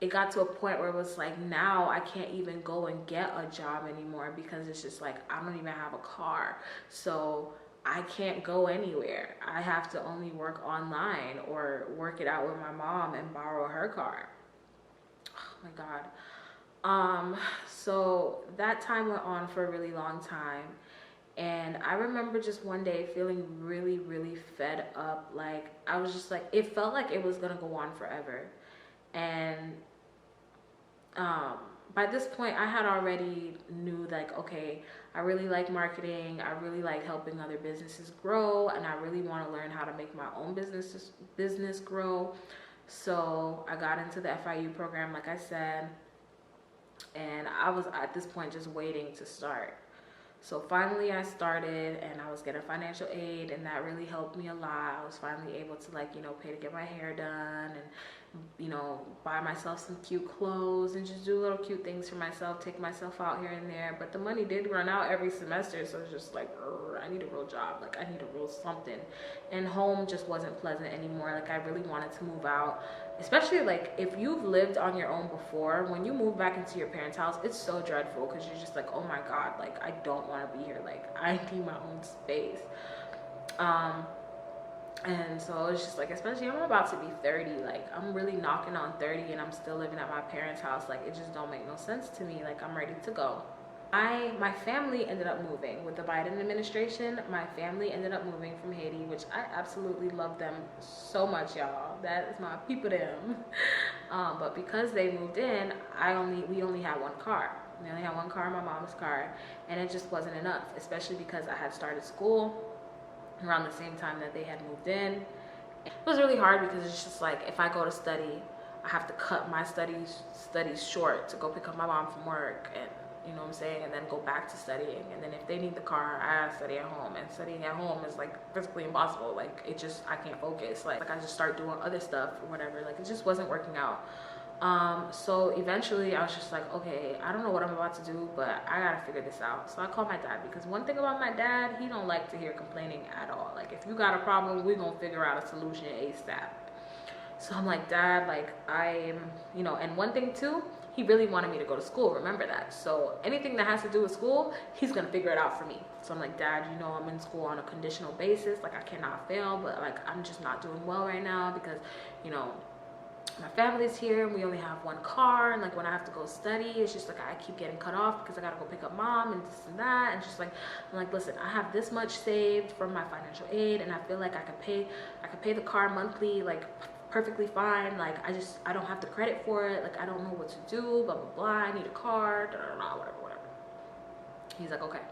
it got to a point where it was like, now I can't even go and get a job anymore because it's just like, I don't even have a car. So I can't go anywhere. I have to only work online or work it out with my mom and borrow her car. Oh my God. So that time went on for a really long time. And I remember just one day feeling really, really fed up. Like, I was just like, it felt like it was gonna go on forever. And by this point, I had already knew like, okay, I really like marketing. I really like helping other businesses grow, and I really want to learn how to make my own business grow. So I got into the FIU program, like I said, and I was at this point just waiting to start. So finally I started, and I was getting financial aid, and that really helped me a lot. I was finally able to, like, pay to get my hair done, and buy myself some cute clothes and just do little cute things for myself, take myself out here and there. But the money did run out every semester, so it's just like, I need a real job. Like, I need a real something. And home just wasn't pleasant anymore. Like, I really wanted to move out. Especially, like, if you've lived on your own before, when you move back into your parents' house, it's so dreadful because you're just like, oh my God, like, I don't want to be here. Like, I need my own space. And so it's just like, especially I'm about to be 30, like I'm really knocking on 30 and I'm still living at my parents' house. Like, it just don't make no sense to me. Like, I'm ready to go. My family ended up moving with the Biden administration. My family ended up moving from Haiti, which I absolutely love them so much, y'all. That is my people them. But because they moved in, we only had one car. We only had one car, my mom's car, and it just wasn't enough, especially because I had started school around the same time that they had moved in. It was really hard because it's just like, if I go to study, I have to cut my studies short to go pick up my mom from work, and you know what I'm saying, and then go back to studying. And then if they need the car, I have to study at home, and studying at home is like physically impossible. Like, I can't focus. Like I just start doing other stuff or whatever. Like, it just wasn't working out. So eventually I was just like, okay, I don't know what I'm about to do, but I gotta figure this out. So I called my dad, because one thing about my dad, he don't like to hear complaining at all. Like, if you got a problem, we're gonna figure out a solution ASAP. So I'm like, Dad, like, I'm, and one thing too, he really wanted me to go to school, remember that. So anything that has to do with school, he's gonna figure it out for me. So I'm like, Dad, I'm in school on a conditional basis. Like, I cannot fail, but like, I'm just not doing well right now because, my family's here and we only have one car, and like when I have to go study, it's just like I keep getting cut off because I gotta go pick up mom and this and that. And just like, I'm like, listen, I have this much saved from my financial aid, and I feel like I could pay the car monthly, like perfectly fine. Like, I don't have the credit for it. Like, I don't know what to do, blah blah blah. I need a car, whatever. He's like, okay,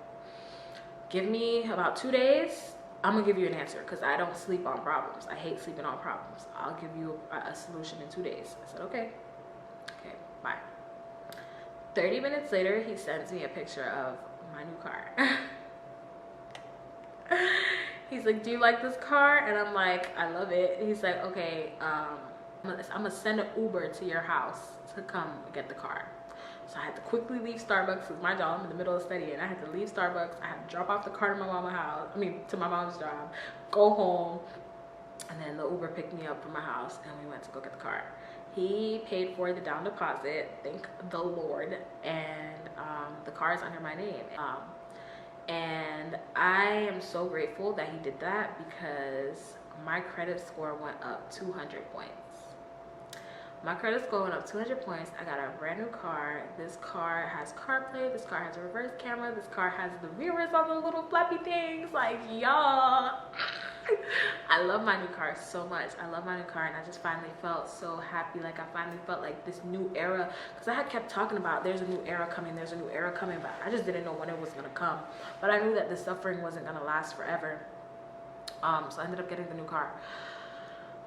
give me about 2 days. I'm gonna give you an answer, because I don't sleep on problems. I hate sleeping on problems. I'll give you a solution in 2 days. I said, okay, bye. 30 minutes later, he sends me a picture of my new car. He's like, do you like this car? And I'm like, I love it. He's like, okay, I'm gonna send an Uber to your house to come get the car. So I had to quickly leave Starbucks with my job. I'm in the middle of studying. I had to leave Starbucks. I had to drop off the car to my mom's house. To my mom's job. Go home, and then the Uber picked me up from my house, and we went to go get the car. He paid for the down deposit, thank the Lord, and the car is under my name. And I am so grateful that he did that because my credit score went up 200 points. My credit score went up 200 points. I got a brand new car. This car has CarPlay. This car has a reverse camera. This car has the mirrors on the little flappy things. Like, y'all. I love my new car so much. I love my new car, and I just finally felt so happy. Like, I finally felt like this new era, because I had kept talking about there's a new era coming, there's a new era coming, but I just didn't know when it was going to come. But I knew that the suffering wasn't going to last forever. So I ended up getting the new car.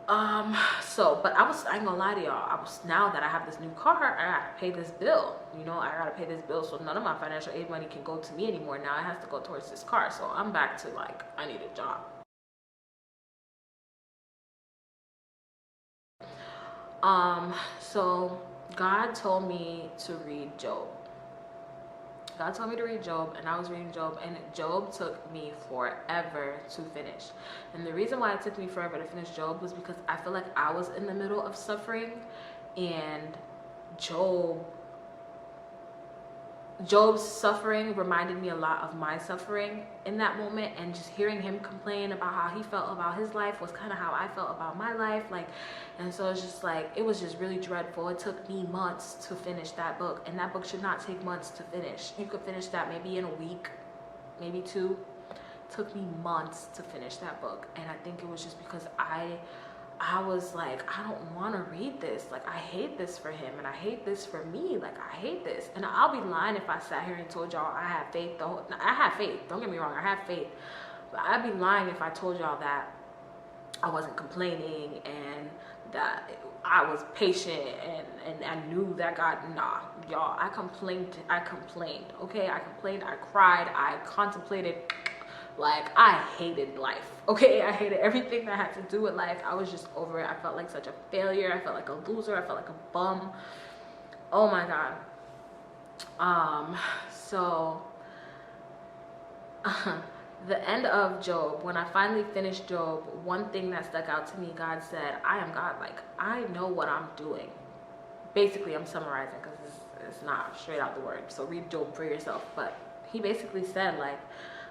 But I ain't gonna lie to y'all, now that I have this new car, I gotta pay this bill. You know, I gotta pay this bill, so none of my financial aid money can go to me anymore. Now it has to go towards this car. So I'm back to like, I need a job. So God told me to read Job. God told me to read Job, and I was reading Job, and Job took me forever to finish. And the reason why it took me forever to finish Job was because I feel like I was in the middle of suffering, and Job's suffering reminded me a lot of my suffering in that moment, and just hearing him complain about how he felt about his life was kind of how I felt about my life. Like, and so it's just like, it was just really dreadful. It took me months to finish that book, and that book should not take months to finish. You could finish that maybe in a week, maybe 2. It took me months to finish that book, and I think it was just because I was like, I don't want to read this. Like, I hate this for him, and I hate this for me. Like, I hate this. And I'll be lying if I sat here and told y'all I have faith. I have faith. Don't get me wrong. I have faith. But I'd be lying if I told y'all that I wasn't complaining and that I was patient and I knew that God, nah, y'all, I complained, okay? I complained, I cried, I contemplated. Like, I hated life, okay? I hated everything that had to do with life. I was just over it. I felt like such a failure. I felt like a loser. I felt like a bum. Oh my God. The end of Job, when I finally finished Job, one thing that stuck out to me, God said, I am God. Like, I know what I'm doing. Basically, I'm summarizing because it's not straight out the word. So read Job for yourself. But he basically said, like,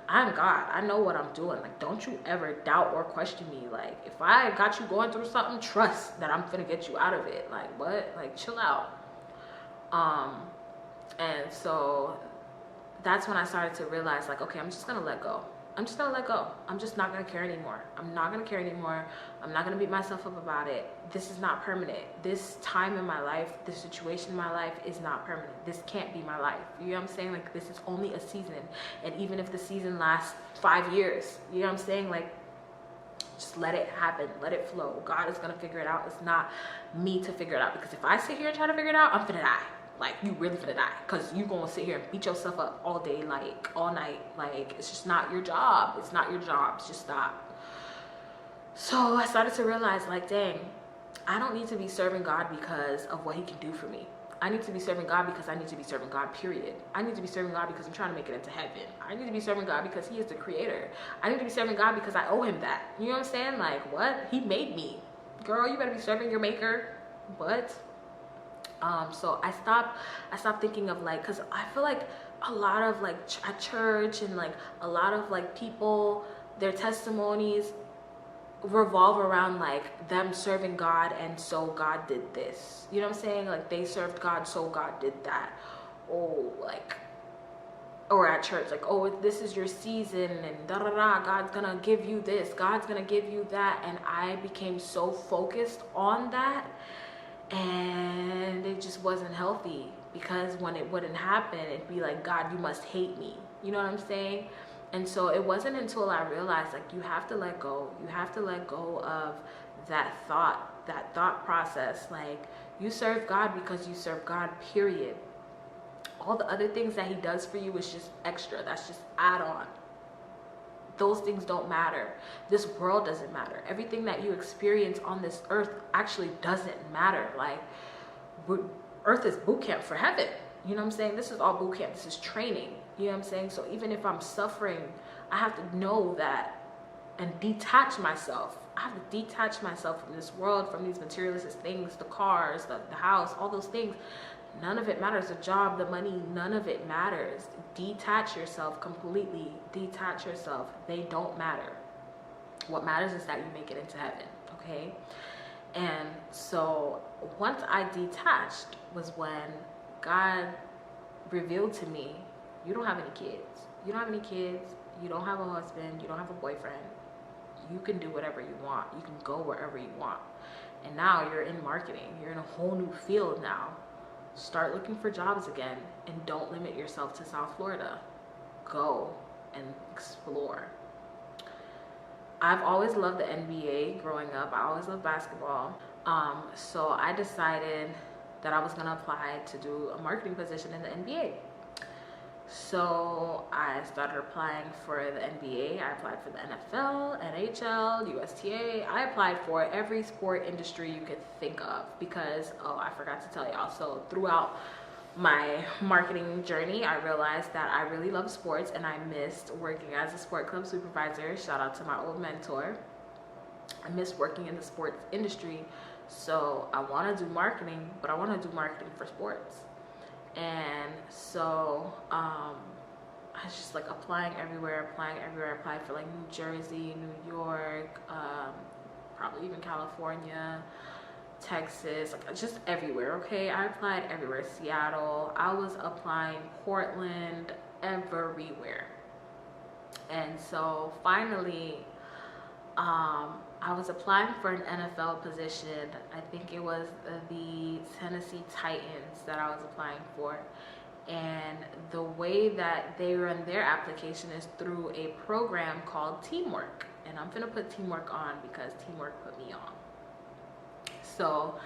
I'm God. I know what I'm doing. Like, don't you ever doubt or question me. Like, if I got you going through something, trust that I'm finna get you out of it. Like, what? Like, chill out. And so that's when I started to realize, like, okay, I'm just gonna let go. I'm just gonna let go. I'm just not gonna care anymore. I'm not gonna care anymore. I'm not gonna beat myself up about it. This is not permanent. This time in my life, this situation in my life is not permanent. This can't be my life. You know what I'm saying? Like, this is only a season. And even if the season lasts 5 years, you know what I'm saying? Like, just let it happen. Let it flow. God is gonna figure it out. It's not me to figure it out. Because if I sit here and try to figure it out, I'm finna die. Like, you really finna die, because you gonna sit here and beat yourself up all day, like, all night. Like, it's just not your job. It's not your job. Just stop. So I started to realize, like, dang, I don't need to be serving God because of what he can do for me. I need to be serving God because I need to be serving God, period. I need to be serving God because I'm trying to make it into heaven. I need to be serving God because he is the creator. I need to be serving God because I owe him that. You know what I'm saying? Like, what? He made me. Girl, you better be serving your maker. What? So I stopped thinking of, like, because I feel like a lot of, like, at church and, like, a lot of, like, people, their testimonies revolve around, like, them serving God, and so God did this. You know what I'm saying? Like, they served God, so God did that. Oh, like, or at church, like, oh, this is your season, and da da da, God's gonna give you this, God's gonna give you that. And I became so focused on that, and it just wasn't healthy, because when it wouldn't happen, it'd be like, God, you must hate me. You know what I'm saying? And so it wasn't until I realized, like, you have to let go. You have to let go of that thought process. Like, you serve God because you serve God, period. All the other things that he does for you is just extra. That's just add on. those things don't matter. This world doesn't matter. Everything that you experience on this earth actually doesn't matter. Like, earth is boot camp for heaven. You know what I'm saying? This is all boot camp. This is training. You know what I'm saying? So even if I'm suffering, I have to know that and detach myself. I have to detach myself from this world, from these materialistic things, the cars, the house, all those things. None of it matters. The job, the money, none of it matters. Detach yourself completely. Detach yourself. They don't matter. What matters is that you make it into heaven, okay? And so once I detached was when God revealed to me, you don't have any kids. You don't have any kids. You don't have a husband. You don't have a boyfriend. You can do whatever you want. You can go wherever you want. And now you're in marketing. You're in a whole new field now. Start looking for jobs again, and don't limit yourself to South Florida. Go and explore. I've always loved the NBA growing up. I always loved basketball. So I decided that I was going to apply to do a marketing position in the NBA. So I started applying for the NBA. I applied for the NFL, NHL, USTA. I applied for every sport industry you could think of because, oh, I forgot to tell y'all. So throughout my marketing journey, I realized that I really love sports and I missed working as a sport club supervisor. Shout out to my old mentor. I missed working in the sports industry. So I want to do marketing, but I want to do marketing for sports. And so I was just like applying everywhere. I applied for like New Jersey, New York, probably even California, Texas, like just everywhere. Okay, I applied everywhere. Seattle, I was applying Portland, everywhere. And so finally I was applying for an NFL position. I think it was the Tennessee Titans that I was applying for. And the way that they run their application is through a program called Teamwork. And I'm gonna put Teamwork on because Teamwork put me on. So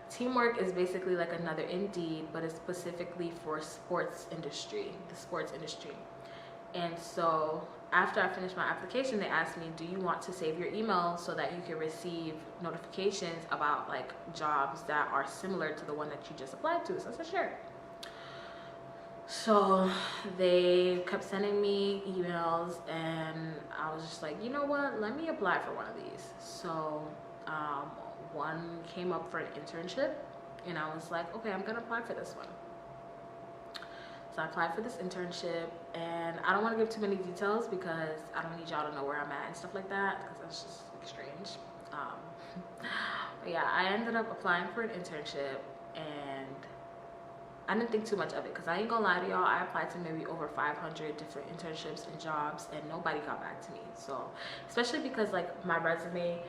Teamwork is basically like another Indeed, but it's specifically for the sports industry. And so after I finished my application, they asked me, do you want to save your email so that you can receive notifications about like jobs that are similar to the one that you just applied to? So I said, sure. So they kept sending me emails and I was just like, you know what, let me apply for one of these. So one came up for an internship and I was like, okay, I'm gonna apply for this one. So I applied for this internship, and I don't want to give too many details because I don't need y'all to know where I'm at and stuff like that, because that's just like, strange. But yeah, I ended up applying for an internship, and I didn't think too much of it because I ain't gonna lie to y'all, I applied to maybe over 500 different internships and jobs, and nobody got back to me. So especially because like my resume,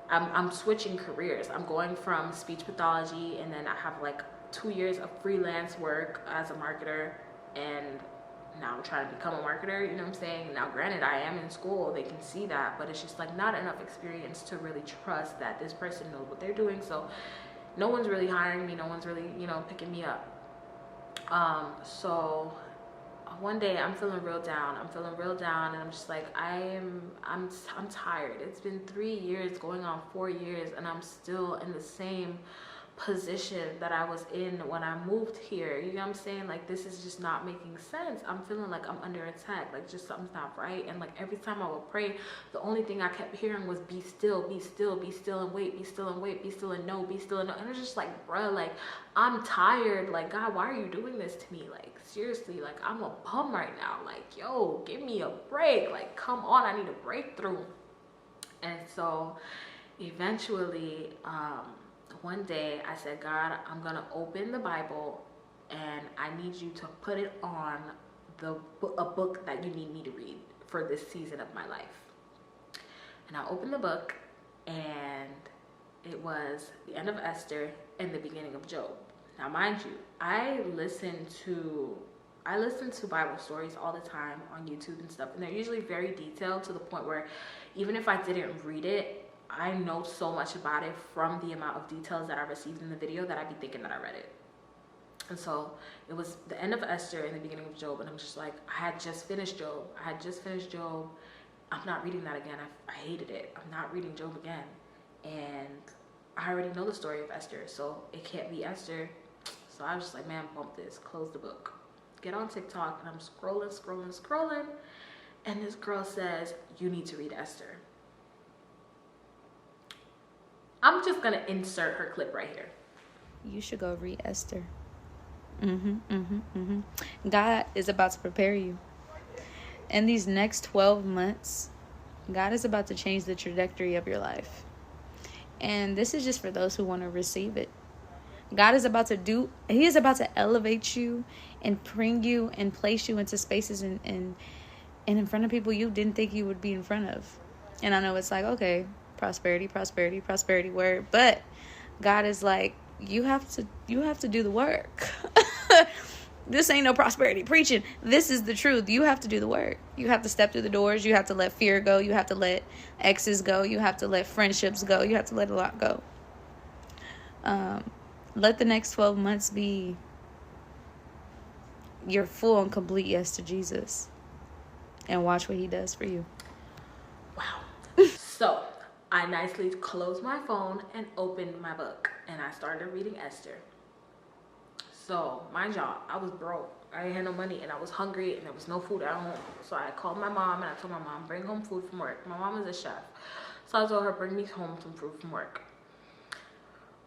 I'm switching careers. I'm going from speech pathology, and then I have like 2 years of freelance work as a marketer, and now I'm trying to become a marketer, you know what I'm saying? Now granted, I am in school, they can see that, but it's just like not enough experience to really trust that this person knows what they're doing. So no one's really hiring me, no one's really, you know, picking me up. So one day I'm feeling real down, and I'm just like, I'm tired. It's been 3 years going on 4 years, and I'm still in the same position that I was in when I moved here. You know what I'm saying? Like, this is just not making sense. I'm feeling like I'm under attack, like just something's not right. And like every time I would pray, the only thing I kept hearing was be still, be still, be still and wait, be still and wait, be still and know, be still and know. And it's just like, bruh, like I'm tired. Like, God, why are you doing this to me? Like, seriously, like I'm a bum right now. Like, yo, give me a break. Like, come on, I need a breakthrough. And so eventually, one day I said, God, I'm gonna open the Bible and I need you to put it on a book that you need me to read for this season of my life. And I opened the book, and it was the end of Esther and the beginning of Job. Now mind you, I listen to Bible stories all the time on YouTube and stuff, and they're usually very detailed to the point where even if I didn't read it, I know so much about it from the amount of details that I received in the video that I'd be thinking that I read it. And so it was the end of Esther and the beginning of Job, and I'm just like, I had just finished Job. I'm not reading that again. I hated it. I'm not reading Job again. And I already know the story of Esther, so it can't be Esther. So I was just like, man, bump this, close the book. Get on TikTok, and I'm scrolling. And this girl says, you need to read Esther. I'm just gonna insert her clip right here. You should go read Esther. God is about to prepare you. In these next 12 months, God is about to change the trajectory of your life. And this is just for those who want to receive it. God is about to He is about to elevate you and bring you and place you into spaces and in front of people you didn't think you would be in front of. And I know it's like, okay, prosperity word. But God is like, you have to do the work. This ain't no prosperity preaching. This is the truth. You have to do the work. You have to step through the doors. You have to let fear go. You have to let exes go. You have to let friendships go. You have to let a lot go. Let the next 12 months be your full and complete yes to Jesus. And watch what he does for you. Wow. So I nicely closed my phone and opened my book. And I started reading Esther. So, mind y'all, I was broke. I didn't have no money and I was hungry and there was no food at home. So I called my mom and I told my mom, bring home food from work. My mom is a chef. So I told her, bring me home some food from work.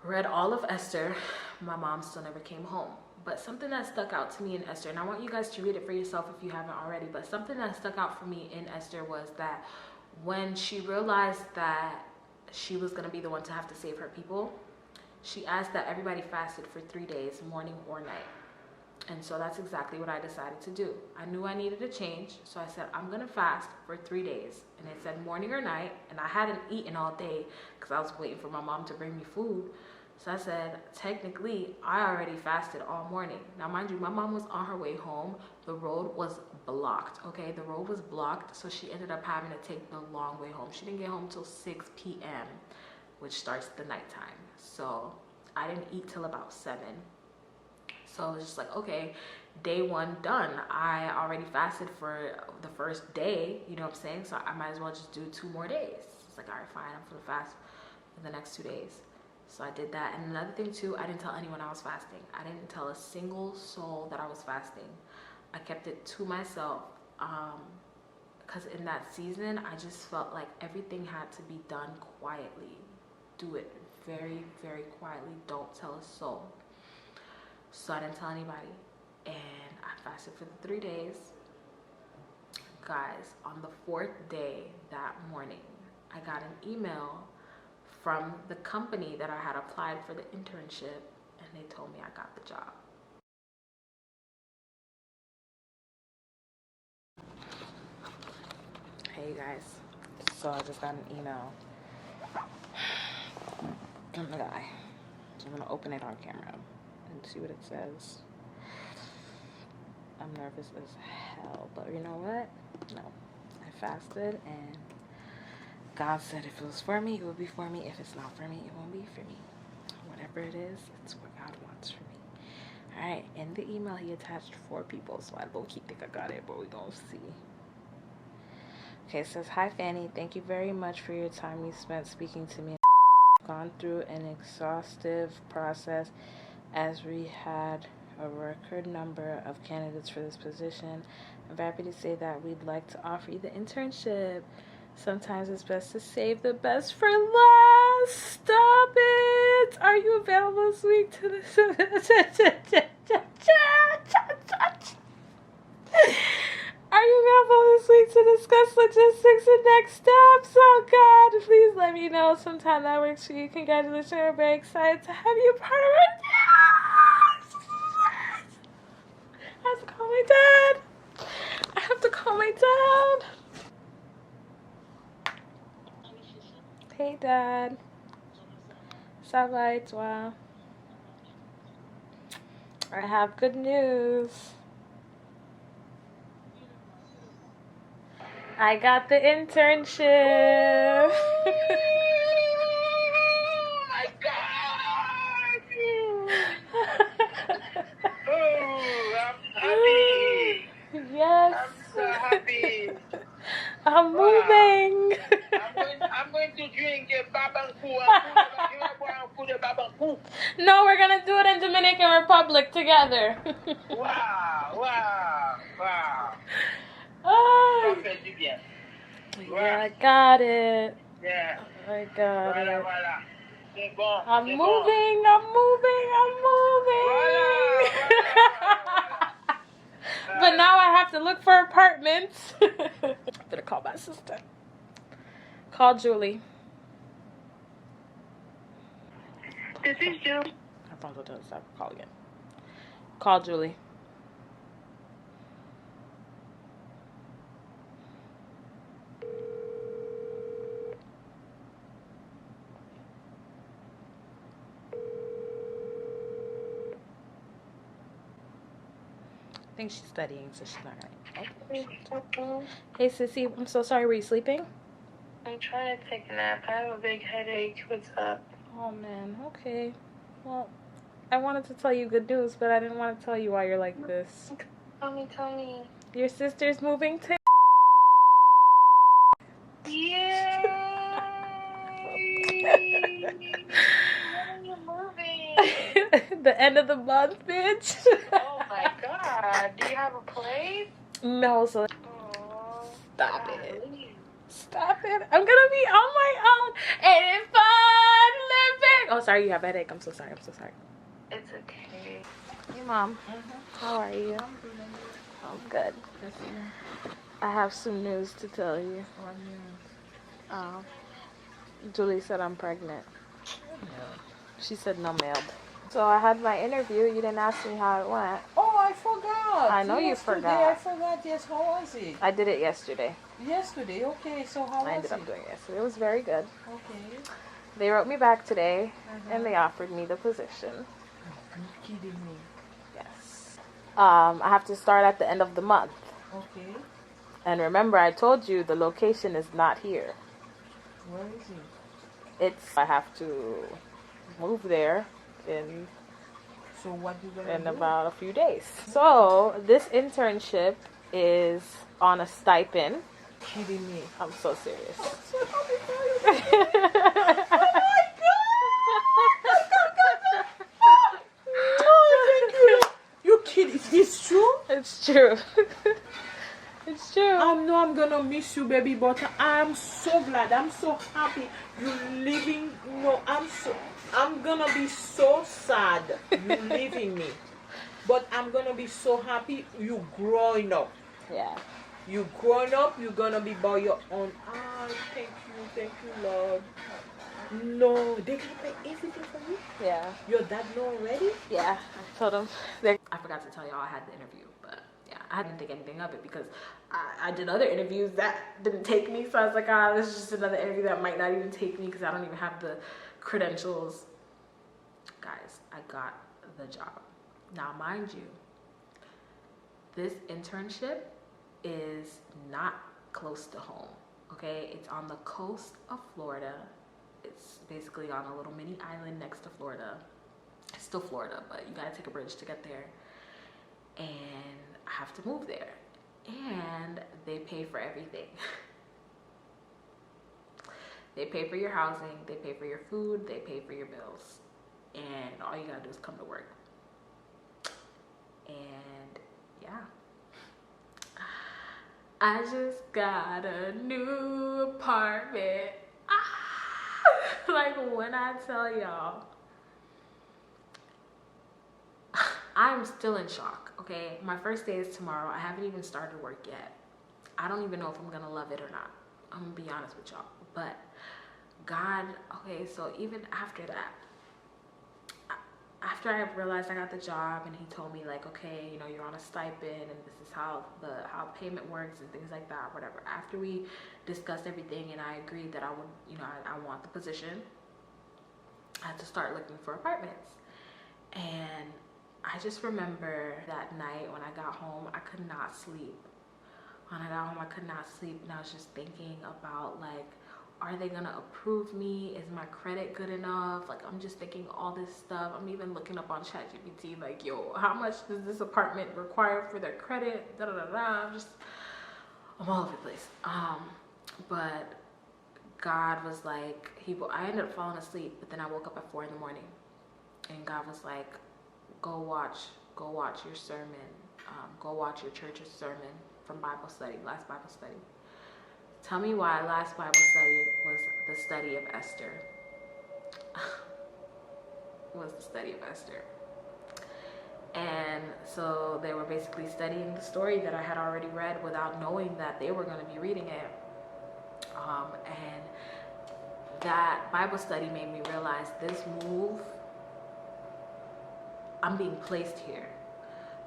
Read all of Esther. My mom still never came home. But something that stuck out to me in Esther, and I want you guys to read it for yourself if you haven't already, but something that stuck out for me in Esther was that when she realized that she was going to be the one to have to save her people, she asked that everybody fasted for 3 days, morning or night. And so that's exactly what I decided to do. I knew I needed a change, so I said, I'm going to fast for 3 days. And it said morning or night, and I hadn't eaten all day because I was waiting for my mom to bring me food. So I said, technically, I already fasted all morning. Now, mind you, my mom was on her way home. The road was blocked, okay? The road was blocked, so she ended up having to take the long way home. She didn't get home till 6 p.m., which starts the nighttime. So I didn't eat till about 7. So I was just like, okay, day 1 done. I already fasted for the first day, you know what I'm saying? So I might as well just do 2 more days. It's like, all right, fine, I'm gonna fast for the next 2 days. So I did that. And another thing too, I didn't tell anyone I was fasting. I didn't tell a single soul that I was fasting. I kept it to myself. Because in that season, I just felt like everything had to be done quietly. Do it very, very quietly. Don't tell a soul. So I didn't tell anybody. And I fasted for the 3 days. Guys, on the 4th day that morning, I got an email from the company that I had applied for the internship, and they told me I got the job. Hey you guys, so I just got an email from the guy. So I'm gonna open it on camera and see what it says. I'm nervous as hell, but you know what? No, I fasted and God said if it was for me, it would be for me. If it's not for me, it won't be for me. Whatever it is, it's what God wants for me. All right, in the email, he attached 4 people, so I low-key think I got it, but we're going to see. Okay, it says, hi, Fanny. Thank you very much for your time you spent speaking to me. I've gone through an exhaustive process as we had a record number of candidates for this position. I'm happy to say that we'd like to offer you the internship. Sometimes it's best to save the best for last. Stop it. Are you available this week to this? Are you available this week to discuss logistics and next steps? Oh God, please let me know sometime that works for you. Congratulations. I'm very excited to have you part of it. I have to call my dad. I have to call my dad. Hey, Dad. Ça va et toi? I have good news. I got the internship. Oh my God! Oh, I'm happy. Yes. I'm so happy. I'm Wow. public together. Wow, wow, wow. Oh, Ça fait du bien. yeah, I got it. Yeah. I got Voilà, it. voilà. C'est bon, I'm c'est bon. moving, I'm moving, I'm moving. Voilà. But now I have to look for apartments. Better call my sister. Call Julie. This is Jill. Her phone's on stop. Call again. Call Julie. I think she's studying, so she's not gonna. Hey, sissy, I'm so sorry. Were you sleeping? I'm trying to take a nap. I have a big headache. What's up? Oh man. Okay. Well, I wanted to tell you good news, but I didn't want to tell you why you're like this. Tell me. Your sister's moving to. Yay! When are you moving? The end of the month, bitch. Oh my god. Do you have a place? No, so Aww. stop it. Golly. Stop it. I'm gonna be on my own and it's fun living. Oh, sorry, you have a headache. I'm so sorry. I'm so sorry. It's okay. Hey, Mom. How are you? I'm good. I have some news to tell you. Julie said I'm pregnant. She said no mailed. So I had my interview. You didn't ask me how it went. Oh, I forgot. I know you Yesterday, forgot. I forgot. Yes, how was it? I did it yesterday. Yesterday, okay. So how I was ended it? up doing it yesterday. It was very good. Okay. They wrote me back today, and they offered me the position. You're kidding me. Yes. I have to start at the end of the month. Okay. And remember, I told you the location is not here. Where is it? I have to move there in So what you gonna do? about a few days. So this internship is on a stipend. Kidding me. I'm so serious. You kidding? It's true? It's true. It's true. I know I'm gonna miss you, baby, but I'm so glad. I'm so happy you're leaving. No, I'm gonna be so sad you leaving me. But I'm gonna be so happy you growing up. Yeah. You growing up, you're gonna be by your own. Ah, thank you, Lord. No, they can pay everything for you. Yeah. Your dad know already? Yeah. I told them. I forgot to tell y'all I had the interview, but yeah, I didn't think anything of it because I did other interviews that didn't take me. So I was like, this is just another interview that might not even take me because I don't even have the credentials. Guys, I got the job. Now, mind you, this internship is not close to home, okay? It's on the coast of Florida. It's basically on a little mini island next to Florida. It's still Florida, but you gotta take a bridge to get there. And I have to move there. And they pay for everything. They pay for your housing, they pay for your food, they pay for your bills. And all you gotta do is come to work. And yeah. I just got a new apartment. Like when I tell y'all, I'm still in shock, okay? My first day is tomorrow. I haven't even started work yet. I don't even know if I'm gonna love it or not. I'm gonna be honest with y'all. But God, okay, so even after that, after I realized I got the job and he told me like, okay, you know, you're on a stipend and this is how payment works and things like that, whatever. After we discussed everything and I agreed that I would, you know, I want the position, I had to start looking for apartments. And I just remember that night when I got home, I could not sleep. When I got home, I could not sleep, and I was just thinking about like, are they gonna approve me? Is my credit good enough? Like, I'm just thinking all this stuff. I'm even looking up on ChatGPT, like, yo, how much does this apartment require for their credit? Da da da da. I'm all over the place. But God was like, I ended up falling asleep, but then I woke up at 4 in the morning, and God was like, go watch your sermon. Go watch your church's sermon from Bible study, last Bible study. Tell me why last Bible study was the study of Esther. Was the study of Esther. And so they were basically studying the story that I had already read without knowing that they were going to be reading it. And that Bible study made me realize this move, I'm being placed here.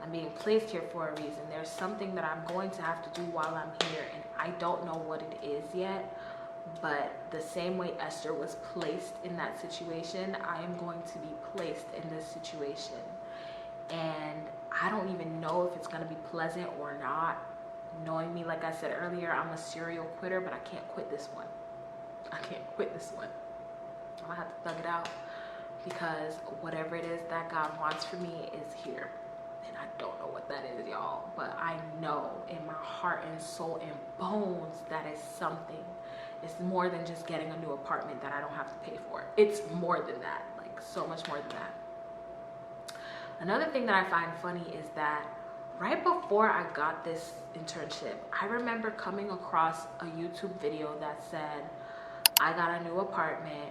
I'm being placed here for a reason. There's something that I'm going to have to do while I'm here, and I don't know what it is yet. But the same way Esther was placed in that situation, I am going to be placed in this situation. And I don't even know if it's going to be pleasant or not. Knowing me, like I said earlier, I'm a serial quitter, but I can't quit this one. I can't quit this one. I'm going to have to thug it out, because whatever it is that God wants for me is here. And I don't know what that is, y'all. But I know in my heart and soul and bones that is something. It's more than just getting a new apartment that I don't have to pay for. It's more than that. Like, so much more than that. Another thing that I find funny is that right before I got this internship, I remember coming across a YouTube video that said, I got a new apartment,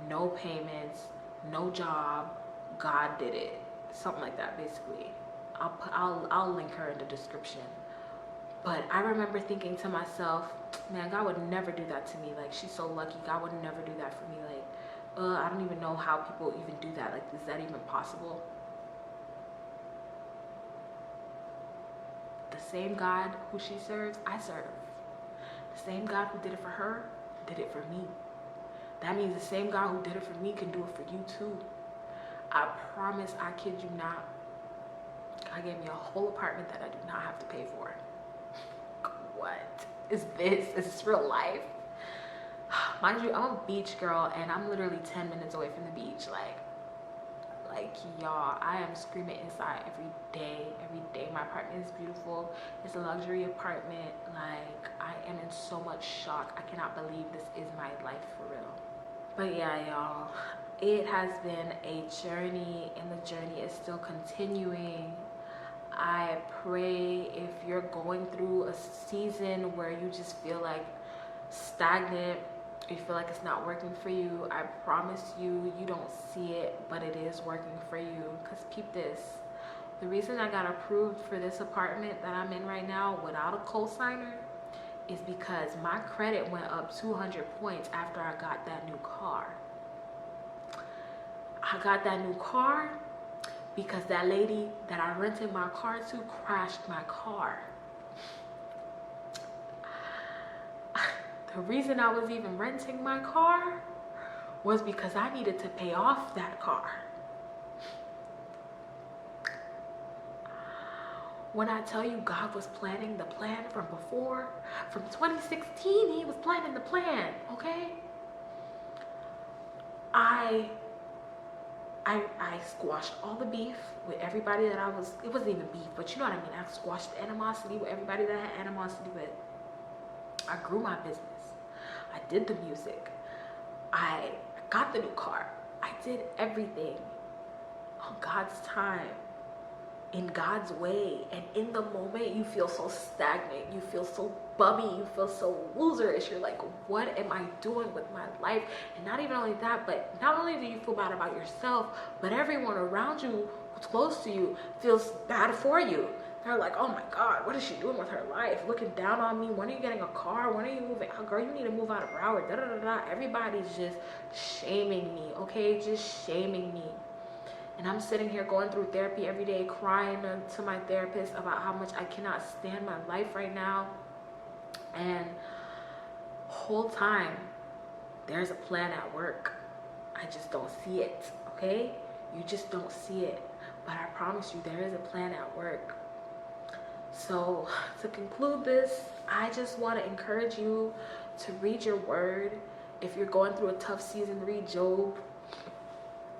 no payments, no job, God did it. Something like that, basically. I'll link her in the description. But I remember thinking to myself, man, God would never do that to me. Like, she's so lucky. God would never do that for me. Like, I don't even know how people even do that. Like, is that even possible? The same God who she serves, I serve. The same God who did it for her, did it for me. That means the same God who did it for me can do it for you too. I promise, I kid you not. God gave me a whole apartment that I do not have to pay for. What is this? Is this real life? Mind you, I'm a beach girl and I'm literally 10 minutes away from the beach. Like y'all, I am screaming inside every day. Every day. My apartment is beautiful. It's a luxury apartment. Like, I am in so much shock. I cannot believe this is my life for real. But yeah, y'all, it has been a journey and the journey is still continuing. I pray if you're going through a season where you just feel like stagnant, you feel like it's not working for you, I promise you, you don't see it, but it is working for you. Because peep this, the reason I got approved for this apartment that I'm in right now without a co-signer is because my credit went up 200 points after I got that new car. I got that new car because that lady that I rented my car to crashed my car. The reason I was even renting my car was because I needed to pay off that car. When I tell you God was planning the plan from before, from 2016, he was planning the plan, okay? I squashed all the beef with everybody that it wasn't even beef, but you know what I mean. I squashed the animosity with everybody that I had animosity with. I grew my business. I did the music. I got the new car. I did everything on God's time, in God's way. And in the moment, you feel so stagnant. You feel so bummy. You feel so loserish. You're like, what am I doing with my life? And not even only that, but not only do you feel bad about yourself, but everyone around you who's close to you feels bad for you. They're like, oh my God, what is she doing with her life? Looking down on me. When are you getting a car? When are you moving? Oh, girl, you need to move out of Broward. Da, da, da, da. Everybody's just shaming me, okay? Just shaming me. And I'm sitting here going through therapy every day, crying to my therapist about how much I cannot stand my life right now. And whole time, there's a plan at work. I just don't see it, okay? You just don't see it. But I promise you, there is a plan at work. So to conclude this, I just want to encourage you to read your word. If you're going through a tough season, read Job.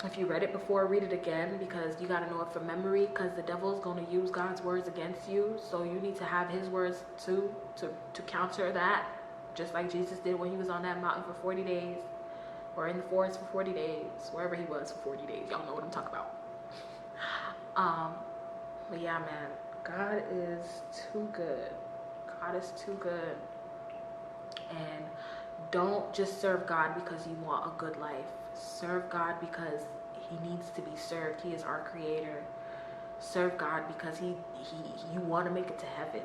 If you read it before, read it again, because you got to know it from memory, because the devil is going to use God's words against you. So you need to have his words too to counter that, just like Jesus did when he was on that mountain for 40 days or in the forest for 40 days, wherever he was for 40 days. Y'all know what I'm talking about. But yeah, man, God is too good. God is too good. And don't just serve God because you want a good life. Serve God because he needs to be served. He is our creator. Serve God because you want to make it to heaven.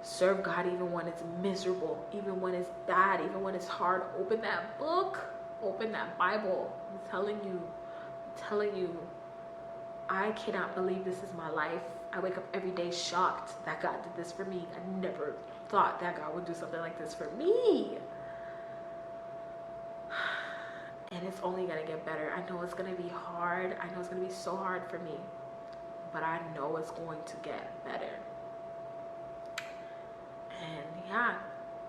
Serve God even when it's miserable, even when it's bad, even when it's hard. Open that book, open that Bible. I'm telling you, I cannot believe this is my life. I wake up every day shocked that God did this for me. I never thought that God would do something like this for me. And it's only gonna get better. I know it's gonna be hard. I know it's gonna be so hard for me, but I know it's going to get better. And yeah,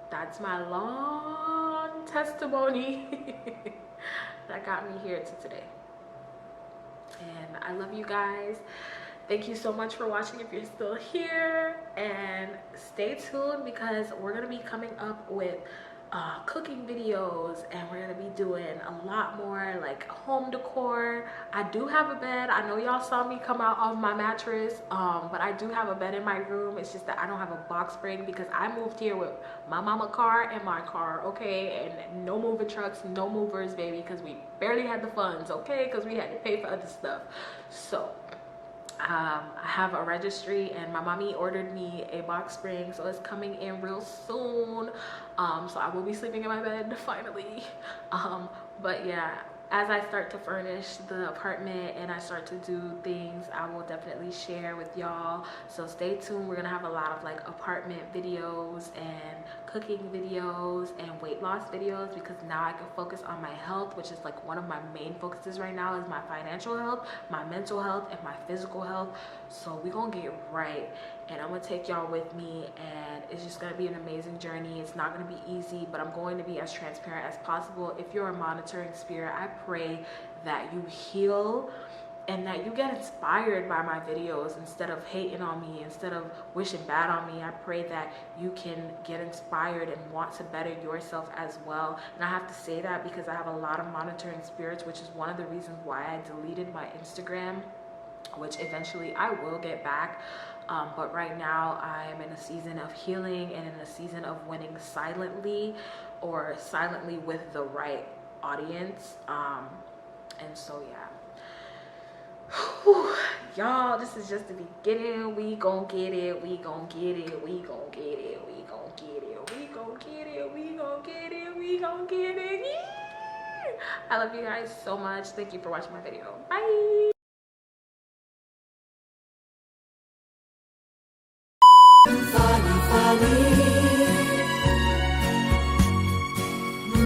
that's my long testimony that got me here to today. And I love you guys. Thank you so much for watching if you're still here, and stay tuned because we're gonna be coming up with cooking videos, and we're gonna be doing a lot more like home decor. I do have a bed. I know y'all saw me come out of my mattress, but I do have a bed in my room. It's just that I don't have a box spring because I moved here with my mama car and my car, okay? And no moving trucks, no movers, baby, because we barely had the funds, okay? Because we had to pay for other stuff. So I have a registry, and my mommy ordered me a box spring, so it's coming in real soon. So I will be sleeping in my bed finally. But yeah, as I start to furnish the apartment and I start to do things, I will definitely share with y'all. So stay tuned. We're gonna have a lot of like apartment videos and cooking videos and weight loss videos, because now I can focus on my health, which is like one of my main focuses right now, is my financial health, my mental health, and my physical health. So we're gonna get right, and I'm gonna take y'all with me, and it's just gonna be an amazing journey. It's not gonna be easy, but I'm going to be as transparent as possible. If you're a monitoring spirit, I pray that you heal and that you get inspired by my videos instead of hating on me, instead of wishing bad on me. I pray that you can get inspired and want to better yourself as well. And I have to say that because I have a lot of monitoring spirits, which is one of the reasons why I deleted my Instagram, which eventually I will get back. But right now I am in a season of healing and in a season of winning silently, or silently with the right audience. And so yeah, y'all, this is just the beginning. We gon' get it, we gon' get it, we gon' get it, we gon' get it, we gon' get it, we gon' get it, we gon' get it. Yeah! I love you guys so much. Thank you for watching my video. Bye. Funny.